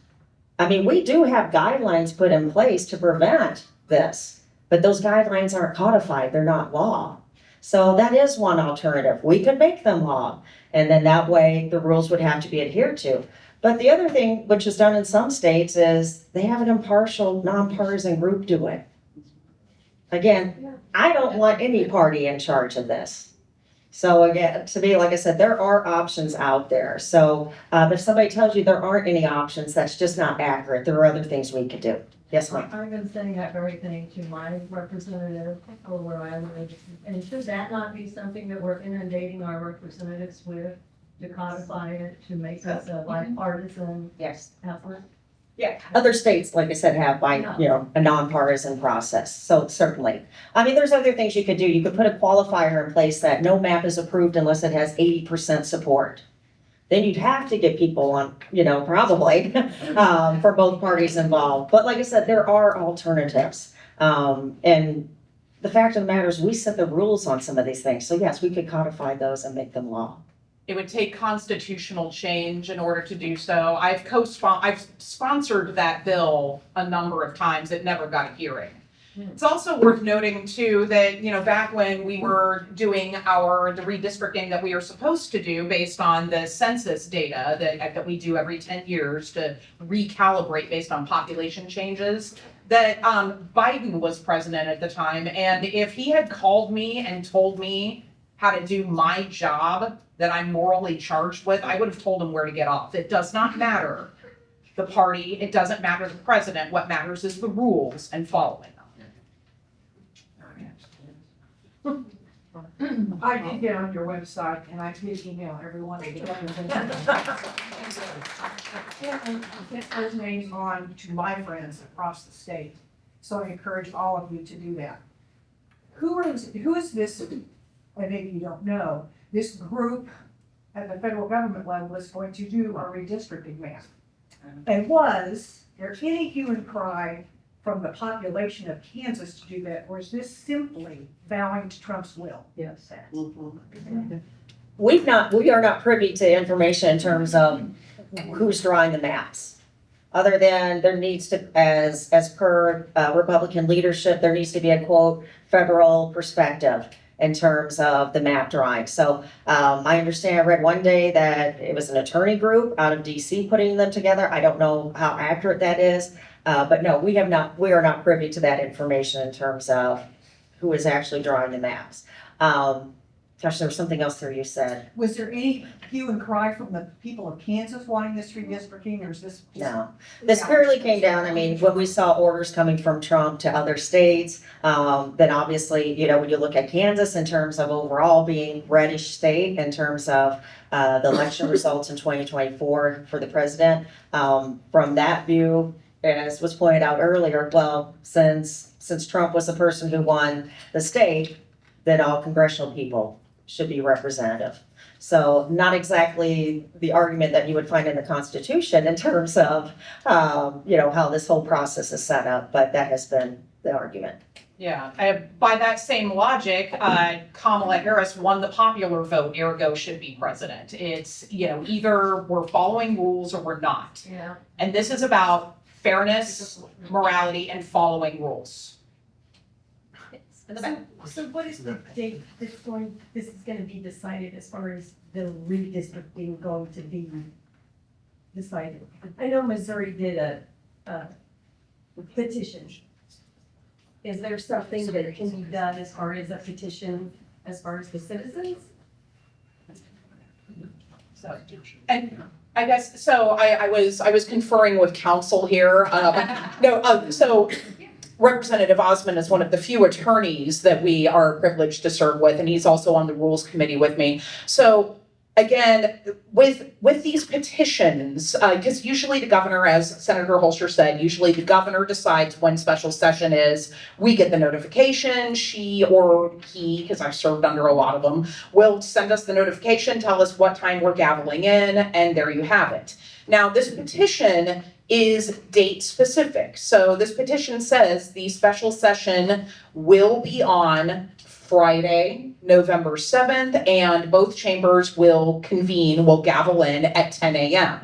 I mean, we do have guidelines put in place to prevent this. But those guidelines aren't codified, they're not law. So that is one alternative. We could make them law, and then that way the rules would have to be adhered to. But the other thing, which is done in some states, is they have an impartial, nonpartisan group do it. Again, I don't want any party in charge of this. So again, to me, like I said, there are options out there. So if somebody tells you there aren't any options, that's just not accurate. There are other things we could do. Yes, ma'am. I've been saying that very thing to my representative or where I live. And should that not be something that we're inundating our representatives with, to codify it, to make us a bipartisan Yes. effort? Yeah, other states, like I said, have a nonpartisan process, so certainly. I mean, there's other things you could do. You could put a qualifier in place that no map is approved unless it has 80% support. Then you'd have to get people on, probably, for both parties involved. But like I said, there are alternatives. And the fact of the matter is, we set the rules on some of these things. So yes, we could codify those and make them law. It would take constitutional change in order to do so. I've sponsored that bill a number of times. It never got a hearing. It's also worth noting too that, back when we were doing the redistricting that we are supposed to do based on the census data that we do every 10 years to recalibrate based on population changes, that Biden was president at the time. And if he had called me and told me how to do my job that I'm morally charged with, I would have told him where to get off. It does not matter the party, it doesn't matter the president. What matters is the rules and following them. I did get on your website and I did email everyone. And get those names on to my friends across the state. So I encourage all of you to do that. Who is this, and maybe you don't know, this group at the federal government level is going to do a redistricting map? And was there any hue and cry from the population of Kansas to do that, or is this simply bowing to Trump's will? Yes. We are not privy to information in terms of who's drawing the maps. Other than there needs to, as per Republican leadership, there needs to be a quote, federal perspective in terms of the map drawing. So I understand, I read one day that it was an attorney group out of DC putting them together. I don't know how accurate that is. But no, we are not privy to that information in terms of who is actually drawing the maps. Gosh, there was something else there you said. Was there any hue and cry from the people of Kansas wanting this redistricting, or is this? No, this purely came down, I mean, when we saw orders coming from Trump to other states, then obviously, when you look at Kansas in terms of overall being reddish state in terms of the election results in 2024 for the president, from that view, as was pointed out earlier, well, since Trump was the person who won the state, then all congressional people should be representative. So not exactly the argument that you would find in the Constitution in terms of, how this whole process is set up, but that has been the argument. Yeah, by that same logic, Kamala Harris won the popular vote, ergo should be president. It's, either we're following rules or we're not. Yeah. And this is about fairness, morality, and following rules. So what is the date this is gonna be decided as far as the redistricting going to be decided? I know Missouri did a petition. Is there something that can be done as far as a petition, as far as the citizens? So, and I guess, so I was conferring with counsel here. So Representative Osman is one of the few attorneys that we are privileged to serve with, and he's also on the Rules Committee with me. So again, with these petitions, because usually the governor, as Senator Holscher said, usually the governor decides when special session is. We get the notification, she or he, because I've served under a lot of them, will send us the notification, tell us what time we're gaveling in, and there you have it. Now, this petition is date specific. So this petition says the special session will be on Friday, November 7th, and both chambers will gavel in at 10 a.m.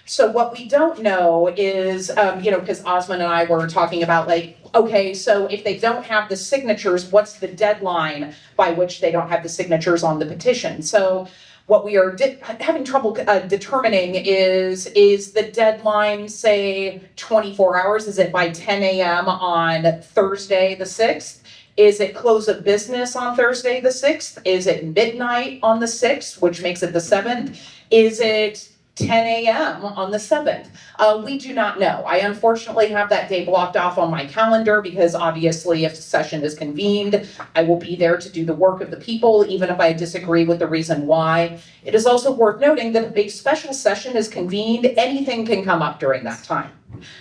So what we don't know is, because Osman and I were talking about like, okay, so if they don't have the signatures, what's the deadline by which they don't have the signatures on the petition? So what we are having trouble determining is the deadline, say, 24 hours? Is it by 10 a.m. on Thursday the 6th? Is it close of business on Thursday the 6th? Is it midnight on the 6th, which makes it the 7th? Is it 10 a.m. on the 7th? We do not know. I unfortunately have that day blocked off on my calendar because obviously if the session is convened, I will be there to do the work of the people, even if I disagree with the reason why. It is also worth noting that if a special session is convened, anything can come up during that time.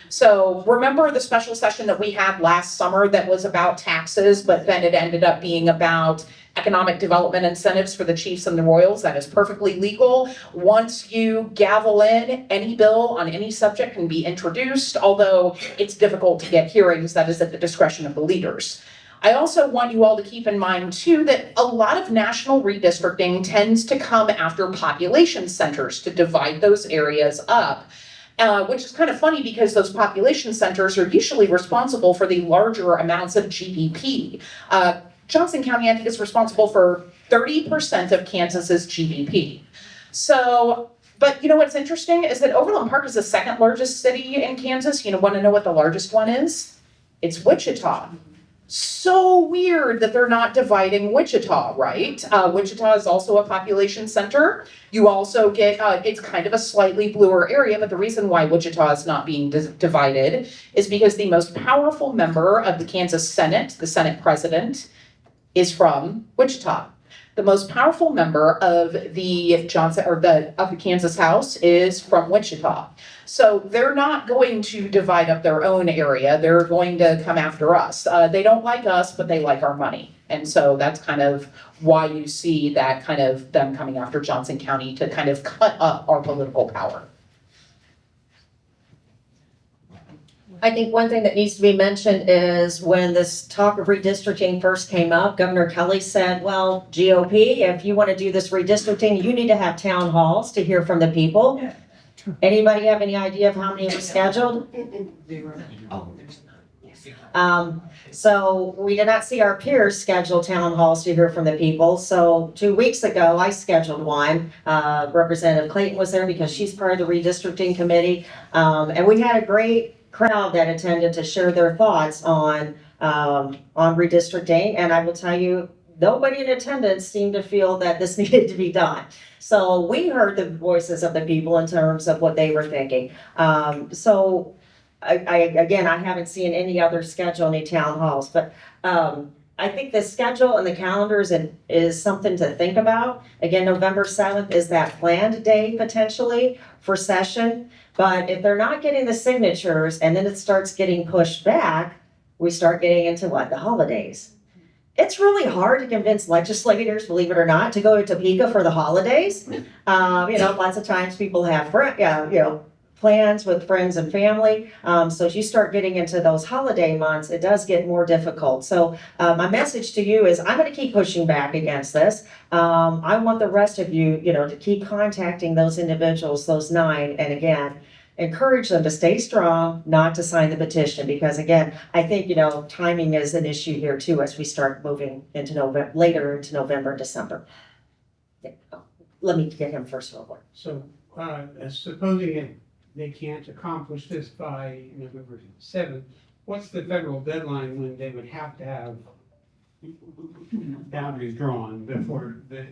So remember the special session that we had last summer that was about taxes, but then it ended up being about economic development incentives for the chiefs and the royals? That is perfectly legal. Once you gavel in, any bill on any subject can be introduced, although it's difficult to get hearings. That is at the discretion of the leaders. I also want you all to keep in mind too that a lot of national redistricting tends to come after population centers to divide those areas up. Which is kind of funny because those population centers are usually responsible for the larger amounts of GDP. Johnson County, I think, is responsible for 30% of Kansas's GDP. So, but you know what's interesting is that Overland Park is the second largest city in Kansas. You want to know what the largest one is? It's Wichita. So weird that they're not dividing Wichita, right? Wichita is also a population center. You also get, it's kind of a slightly bluer area, but the reason why Wichita is not being divided is because the most powerful member of the Kansas Senate, the Senate president, is from Wichita. The most powerful member of the of the Kansas House is from Wichita. So they're not going to divide up their own area. They're going to come after us. They don't like us, but they like our money. And so that's kind of why you see that kind of them coming after Johnson County to kind of cut up our political power. I think one thing that needs to be mentioned is when this talk of redistricting first came up, Governor Kelly said, well, GOP, if you want to do this redistricting, you need to have town halls to hear from the people. Anybody have any idea of how many were scheduled? So we did not see our peers schedule town halls to hear from the people. So 2 weeks ago, I scheduled one. Representative Clayton was there because she's part of the redistricting committee. And we had a great crowd that attended to share their thoughts on redistricting. And I will tell you, nobody in attendance seemed to feel that this needed to be done. So we heard the voices of the people in terms of what they were thinking. So I haven't seen any other schedule, any town halls, but I think the schedule and the calendars is something to think about. Again, November 7th is that planned day potentially for session. But if they're not getting the signatures and then it starts getting pushed back, we start getting into what? The holidays. It's really hard to convince legislators, believe it or not, to go to Topeka for the holidays. Lots of times people have plans with friends and family. So as you start getting into those holiday months, it does get more difficult. So my message to you is I'm going to keep pushing back against this. I want the rest of you, to keep contacting those individuals, those 9, and again, encourage them to stay strong, not to sign the petition, because again, I think, timing is an issue here too as we start moving into later into November, December. Yeah. Let me get him first real quick. So, supposing they can't accomplish this by November 7th, what's the federal deadline when they would have to have boundaries drawn before the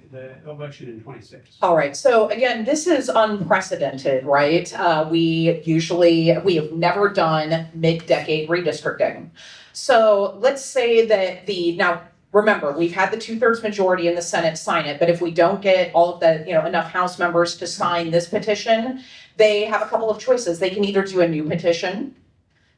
election in 26? All right, so again, this is unprecedented, right? We have never done mid-decade redistricting. So let's say that now remember, we've had the 2/3 majority in the Senate sign it, but if we don't get all of the, enough House members to sign this petition, they have a couple of choices. They can either do a new petition,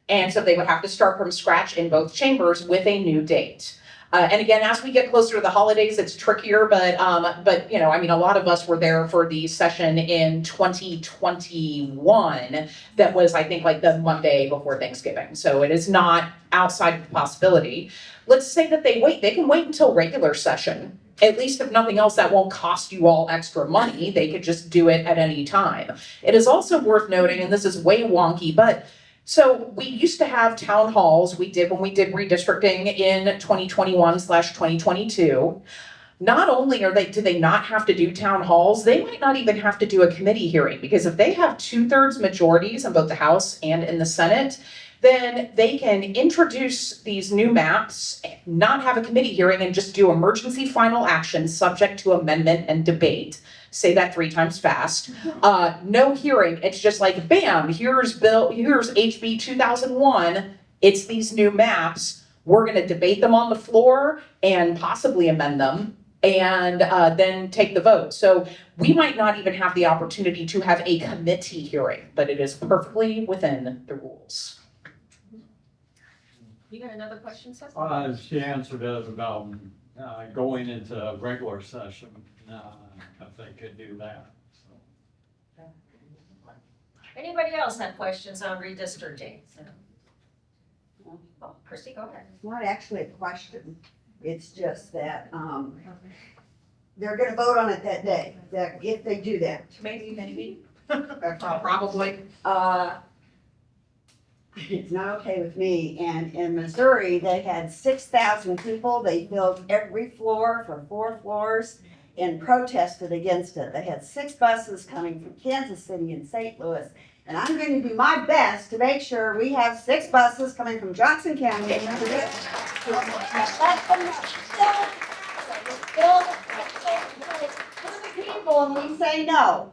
and so they would have to start from scratch in both chambers with a new date. And again, as we get closer to the holidays, it's trickier, but a lot of us were there for the session in 2021 that was, I think, like the Monday before Thanksgiving. So it is not outside of the possibility. Let's say that they can wait until regular session At least if nothing else, that won't cost you all extra money. They could just do it at any time. It is also worth noting, and this is way wonky, but so we used to have town halls. We did when we did redistricting in 2021/2022. Not only do they not have to do town halls, they might not even have to do a committee hearing, because if they have 2/3 majorities in both the House and in the Senate, then they can introduce these new maps, not have a committee hearing, and just do emergency final action subject to amendment and debate. Say that 3 times fast. No hearing. It's just like, bam, here's HB 2001. It's these new maps. We're going to debate them on the floor and possibly amend them, and then take the vote. So we might not even have the opportunity to have a committee hearing, but it is perfectly within the rules. You got another question, Seth? She answered it about going into regular session. If they could do that. So. Anybody else have questions on redistricting? Oh, Christy, go ahead. It's not actually a question. It's just that, they're gonna vote on it that day, that if they do that. Maybe. Probably. It's not okay with me. And in Missouri, they had 6,000 people. They filled every floor for 4 floors and protested against it. They had 6 buses coming from Kansas City and St. Louis. And I'm going to do my best to make sure we have 6 buses coming from Johnson County. People, and we say no.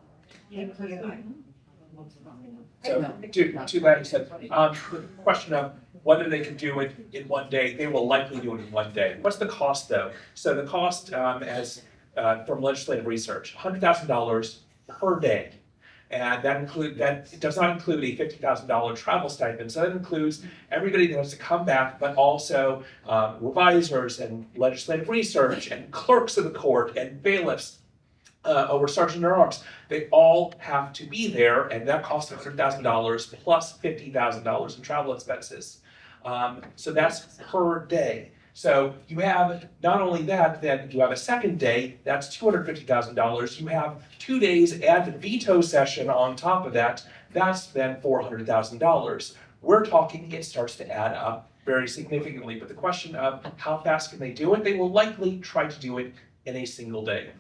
So to that, you said, the question of whether they can do it in one day, they will likely do it in one day. What's the cost though? So the cost, as from legislative research, $100,000 per day. And that does not include a $50,000 travel stipend. So that includes everybody that has to come back, but also revisers and legislative research and clerks of the court and bailiffs, over sergeant-at-arms. They all have to be there, and that costs $100,000 plus $50,000 in travel expenses. So that's per day. So you have not only that, then you have a second day, that's $250,000. You have 2 days add the veto session on top of that, that's then $400,000. We're talking, it starts to add up very significantly, but the question of how fast can they do it, they will likely try to do it in a single day.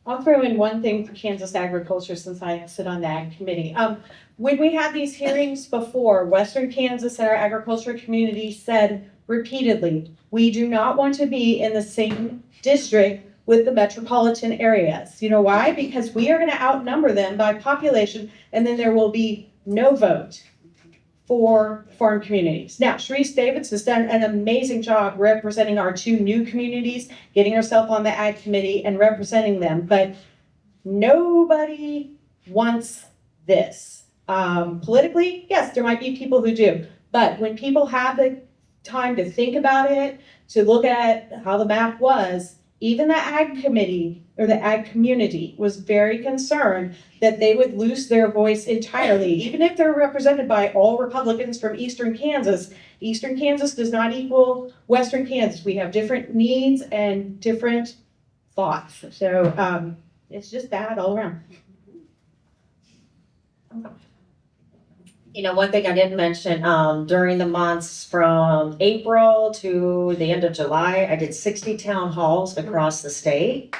I'll throw in one thing for Kansas Agriculture since I sit on the Ag Committee. When we had these hearings before, Western Kansas and our agriculture community said repeatedly, we do not want to be in the same district with the metropolitan areas. You know why? Because we are going to outnumber them by population, and then there will be no vote for farm communities. Now, Sharice Davids has done an amazing job representing our 2 new communities, getting herself on the Ag Committee and representing them, but nobody wants this. Politically, yes, there might be people who do, but when people have the time to think about it, to look at how the map was, even the Ag Committee or the Ag community was very concerned that they would lose their voice entirely, even if they're represented by all Republicans from Eastern Kansas. Eastern Kansas does not equal Western Kansas. We have different needs and different thoughts. So it's just bad all around. You know, one thing I didn't mention, during the months from April to the end of July, I did 60 town halls across the state.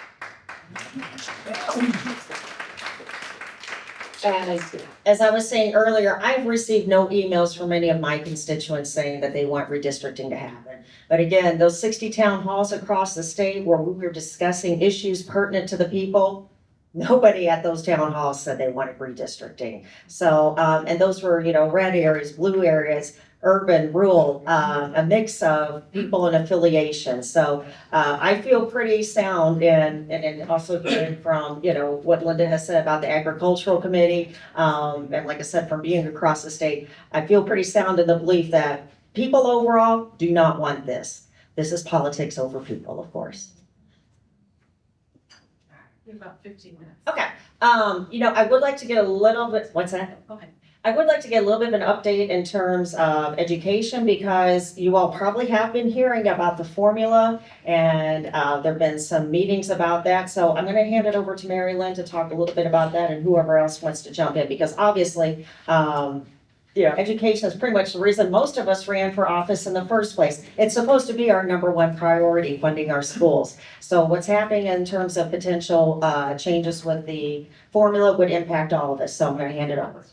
And as I was saying earlier, I've received no emails from any of my constituents saying that they want redistricting to happen. But again, those 60 town halls across the state where we were discussing issues pertinent to the people, nobody at those town halls said they wanted redistricting. So, and those were, you know, red areas, blue areas, urban, rural, a mix of people and affiliation. So I feel pretty sound and also hearing from, you know, what Linda has said about the agricultural committee. And like I said, from being across the state, I feel pretty sound in the belief that people overall do not want this. This is politics over people, of course. In about 15 minutes. Okay, you know, I would like to get a little bit, what's that? Go ahead. I would like to get a little bit of an update in terms of education because you all probably have been hearing about the formula and there've been some meetings about that. So I'm gonna hand it over to Mary-Lynn to talk a little bit about that and whoever else wants to jump in because obviously, education is pretty much the reason most of us ran for office in the first place. It's supposed to be our number one priority, funding our schools. So what's happening in terms of potential changes with the formula would impact all of us. So I'm gonna hand it over.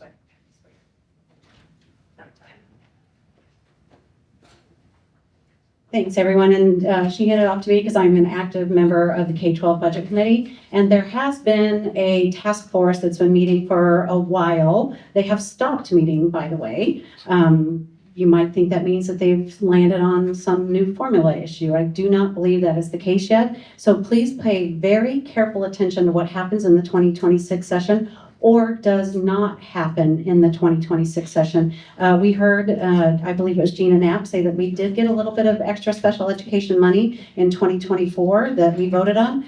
Thanks, everyone. And she handed it off to me because I'm an active member of the K-12 Budget Committee. And there has been a task force that's been meeting for a while. They have stopped meeting, by the way. You might think that means that they've landed on some new formula issue. I do not believe that is the case yet. So please pay very careful attention to what happens in the 2026 session or does not happen in the 2026 session. We heard, I believe it was Gina Knapp, say that we did get a little bit of extra special education money in 2024 that we voted on.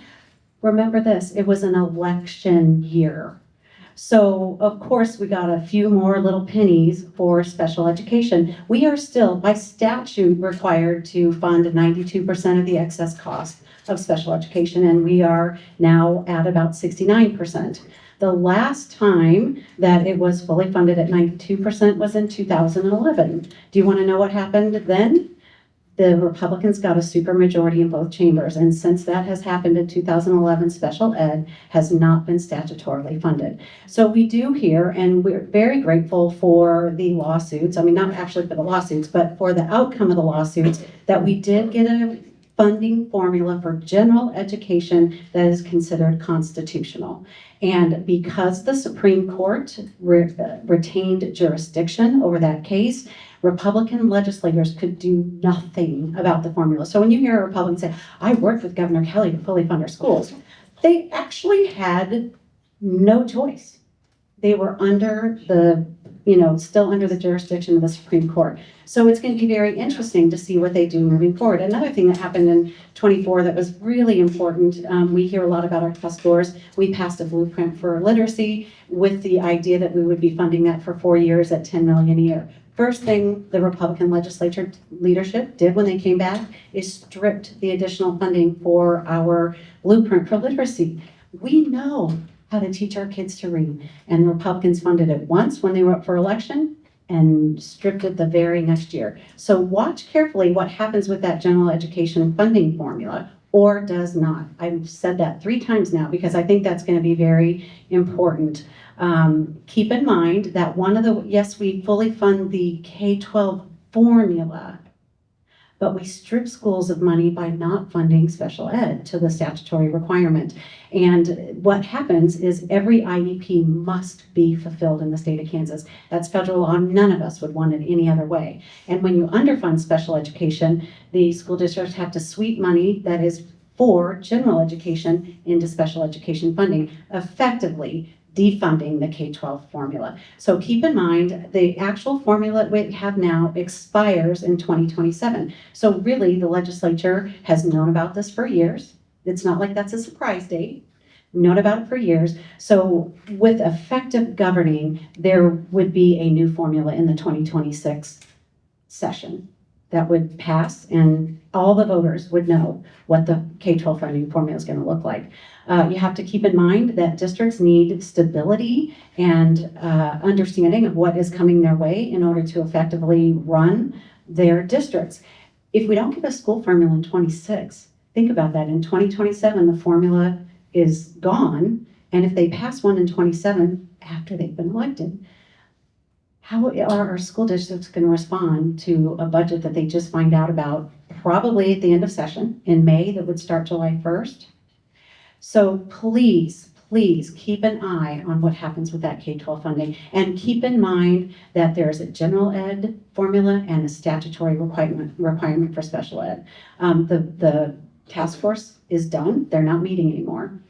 Remember this, it was an election year. So of course we got a few more little pennies for special education. We are still by statute required to fund 92% of the excess cost of special education, and we are now at about 69%. The last time that it was fully funded at 92% was in 2011. Do you want to know what happened then? The Republicans got a supermajority in both chambers, and since that has happened in 2011, special ed has not been statutorily funded. So we do hear, and we're very grateful for the lawsuits, I mean, not actually for the lawsuits, but for the outcome of the lawsuits, that we did get a funding formula for general education that is considered constitutional. And because the Supreme Court retained jurisdiction over that case, Republican legislators could do nothing about the formula. So when you hear a Republican say, I worked with Governor Kelly to fully fund our schools, they actually had no choice. They were under the, still under the jurisdiction of the Supreme Court. So it's going to be very interesting to see what they do moving forward. Another thing that happened in 24 that was really important, we hear a lot about our test scores. We passed a blueprint for literacy with the idea that we would be funding that for 4 years at $10 million a year. First thing the Republican legislature leadership did when they came back is stripped the additional funding for our blueprint for literacy. We know how to teach our kids to read, and the Republicans funded it once when they were up for election and stripped it the very next year. So watch carefully what happens with that general education funding formula or does not. I've said that 3 times now because I think that's going to be very important. Keep in mind that yes, we fully fund the K-12 formula, but we strip schools of money by not funding special ed to the statutory requirement. And what happens is every IEP must be fulfilled in the state of Kansas. That's federal law. None of us would want it any other way. And when you underfund special education, the school districts have to sweep money that is for general education into special education funding, effectively defunding the K-12 formula. So keep in mind, the actual formula we have now expires in 2027. So really, the legislature has known about this for years. It's not like that's a surprise date. We've known about it for years. So with effective governing, there would be a new formula in the 2026 session that would pass, and all the voters would know what the K-12 funding formula is going to look like. You have to keep in mind that districts need stability and understanding of what is coming their way in order to effectively run their districts. If we don't give a school formula in 26, think about that. In 2027, the formula is gone. And if they pass one in 27 after they've been elected, how are our school districts going to respond to a budget that they just find out about probably at the end of session in May that would start July 1st? So please keep an eye on what happens with that K-12 funding, and keep in mind that there's a general ed formula and a statutory requirement for special ed. The task force is done. They're not meeting anymore.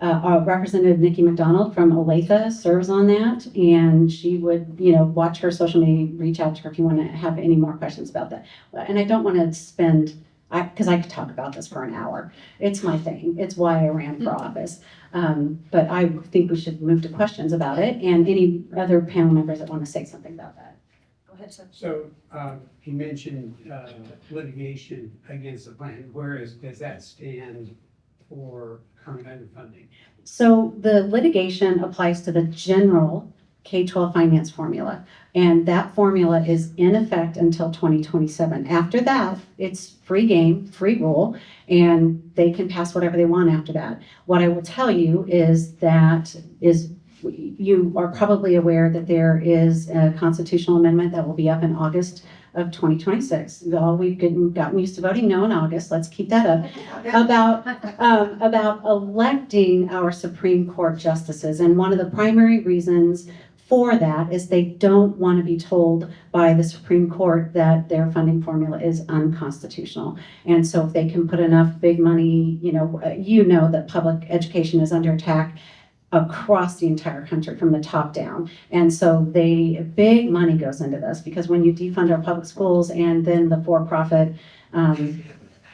Our Representative Nikki McDonald from Olathe serves on that, and she would, watch her social media, reach out to her if you want to have any more questions about that. And I don't want to spend Because I could talk about this for an hour. It's my thing. It's why I ran for office. But I think we should move to questions about it, and any other panel members that want to say something about that. Go ahead, sir. So, you mentioned, litigation against the plan, does that stand for current underfunding? So the litigation applies to the general K-12 finance formula, and that formula is in effect until 2027. After that, it's free game, free rule, and they can pass whatever they want after that. What I will tell you is you are probably aware that there is a constitutional amendment that will be up in August of 2026. We've gotten used to voting no in August. Let's keep that up. About electing our Supreme Court justices. And one of the primary reasons for that is they don't want to be told by the Supreme Court that their funding formula is unconstitutional. And so if they can put enough big money, you know that public education is under attack across the entire country from the top down. And so big money goes into this, because when you defund our public schools and then the for-profit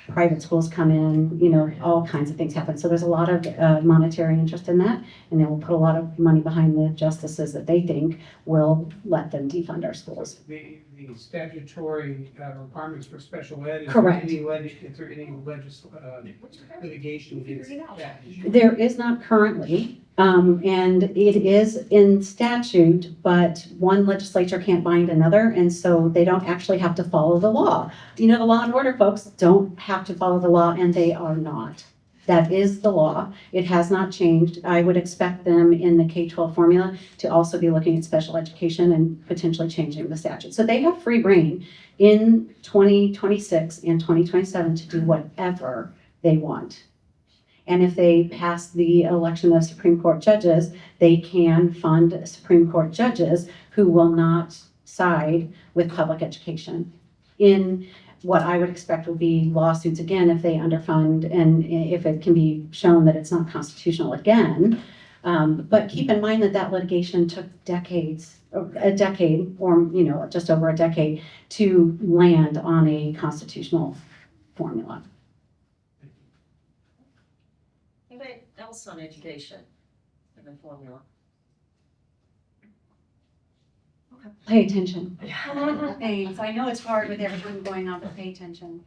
private schools come in, all kinds of things happen. So there's a lot of monetary interest in that, and they will put a lot of money behind the justices that they think will let them defund our schools. The statutory requirements for special ed. Correct. Is there any litigation against that issue? There is not currently, and it is in statute, but one legislature can't bind another, and so they don't actually have to follow the law. The law and order folks don't have to follow the law, and they are not. That is the law. It has not changed. I would expect them in the K-12 formula to also be looking at special education and potentially changing the statute. So they have free reign in 2026 and 2027 to do whatever they want. And if they pass the election of Supreme Court judges, they can fund Supreme Court judges who will not side with public education in what I would expect will be lawsuits again if they underfund and if it can be shown that it's not constitutional again. But keep in mind that litigation took a decade or just over a decade to land on a constitutional formula. Anybody else on education and the formula? Pay attention. Thanks. I know it's hard with everything going on, but pay attention.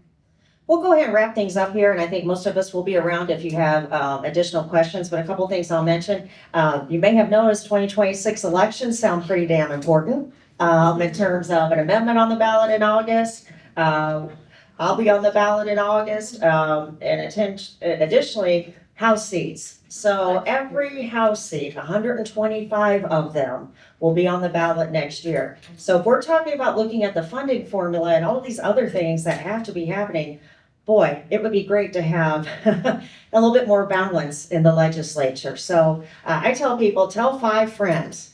We'll go ahead and wrap things up here, and I think most of us will be around if you have additional questions, but a couple things I'll mention. You may have noticed 2026 elections sound pretty damn important in terms of an amendment on the ballot in August. I'll be on the ballot in August, and additionally, House seats. So every House seat, 125 of them, will be on the ballot next year. So if we're talking about looking at the funding formula and all of these other things that have to be happening, boy, it would be great to have a little bit more balance in the legislature. So I tell people, tell 5 friends.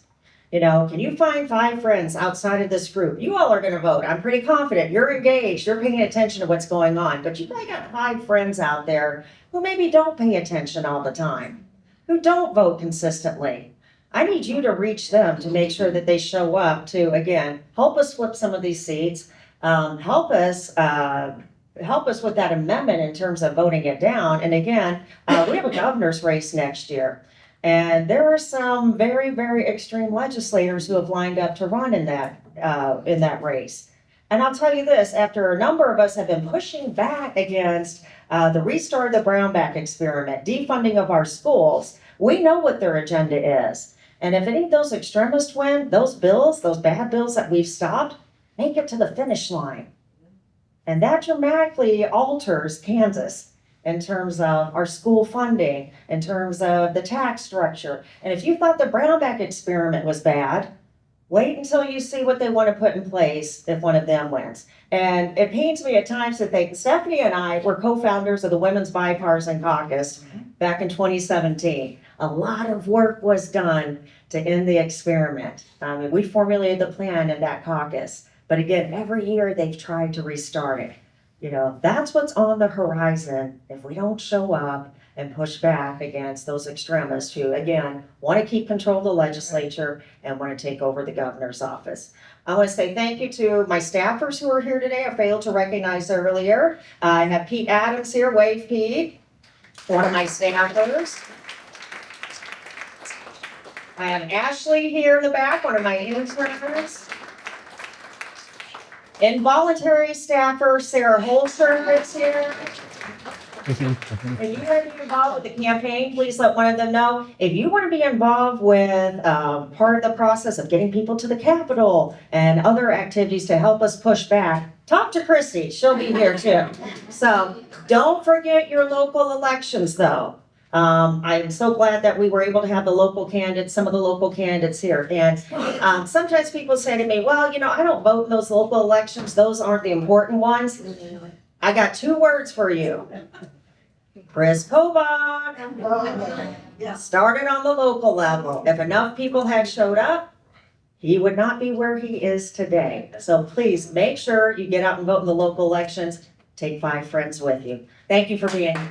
Can you find 5 friends outside of this group? You all are going to vote. I'm pretty confident. You're engaged. You're paying attention to what's going on. But you probably got 5 friends out there who maybe don't pay attention all the time, who don't vote consistently. I need you to reach them to make sure that they show up to, again, help us flip some of these seats, help us with that amendment in terms of voting it down. And again, we have a governor's race next year. And there are some very, very extreme legislators who have lined up to run in that race. And I'll tell you this, after a number of us have been pushing back against the restart of the Brownback experiment, defunding of our schools, we know what their agenda is. And if any of those extremists win, those bad bills that we've stopped, make it to the finish line. And that dramatically alters Kansas in terms of our school funding, in terms of the tax structure. And if you thought the Brownback experiment was bad, wait until you see what they want to put in place if one of them wins. And it pains me at times to think Stephanie and I were co-founders of the Women's Bipartisan Caucus back in 2017. A lot of work was done to end the experiment. We formulated the plan in that caucus. But again, every year they've tried to restart it. That's what's on the horizon if we don't show up and push back against those extremists who, again, want to keep control of the legislature and want to take over the governor's office. I want to say thank you to my staffers who are here today. I failed to recognize earlier. I have Pete Adams here. Wave, Pete. One of my staffers. I have Ashley here in the back, one of my interns. Involuntary staffer Sarah Holscher is here. If you want to be involved with the campaign, please let one of them know. If you want to be involved with part of the process of getting people to the Capitol and other activities to help us push back, talk to Christy. She'll be here too. So don't forget your local elections though. I'm so glad that we were able to have the local candidates, some of the local candidates here. And sometimes people say to me, well, I don't vote in those local elections. Those aren't the important ones. I got 2 words for you. Chris Skoog started on the local level. If enough people had showed up, he would not be where he is today. So please make sure you get out and vote in the local elections. Take 5 friends with you. Thank you for being here.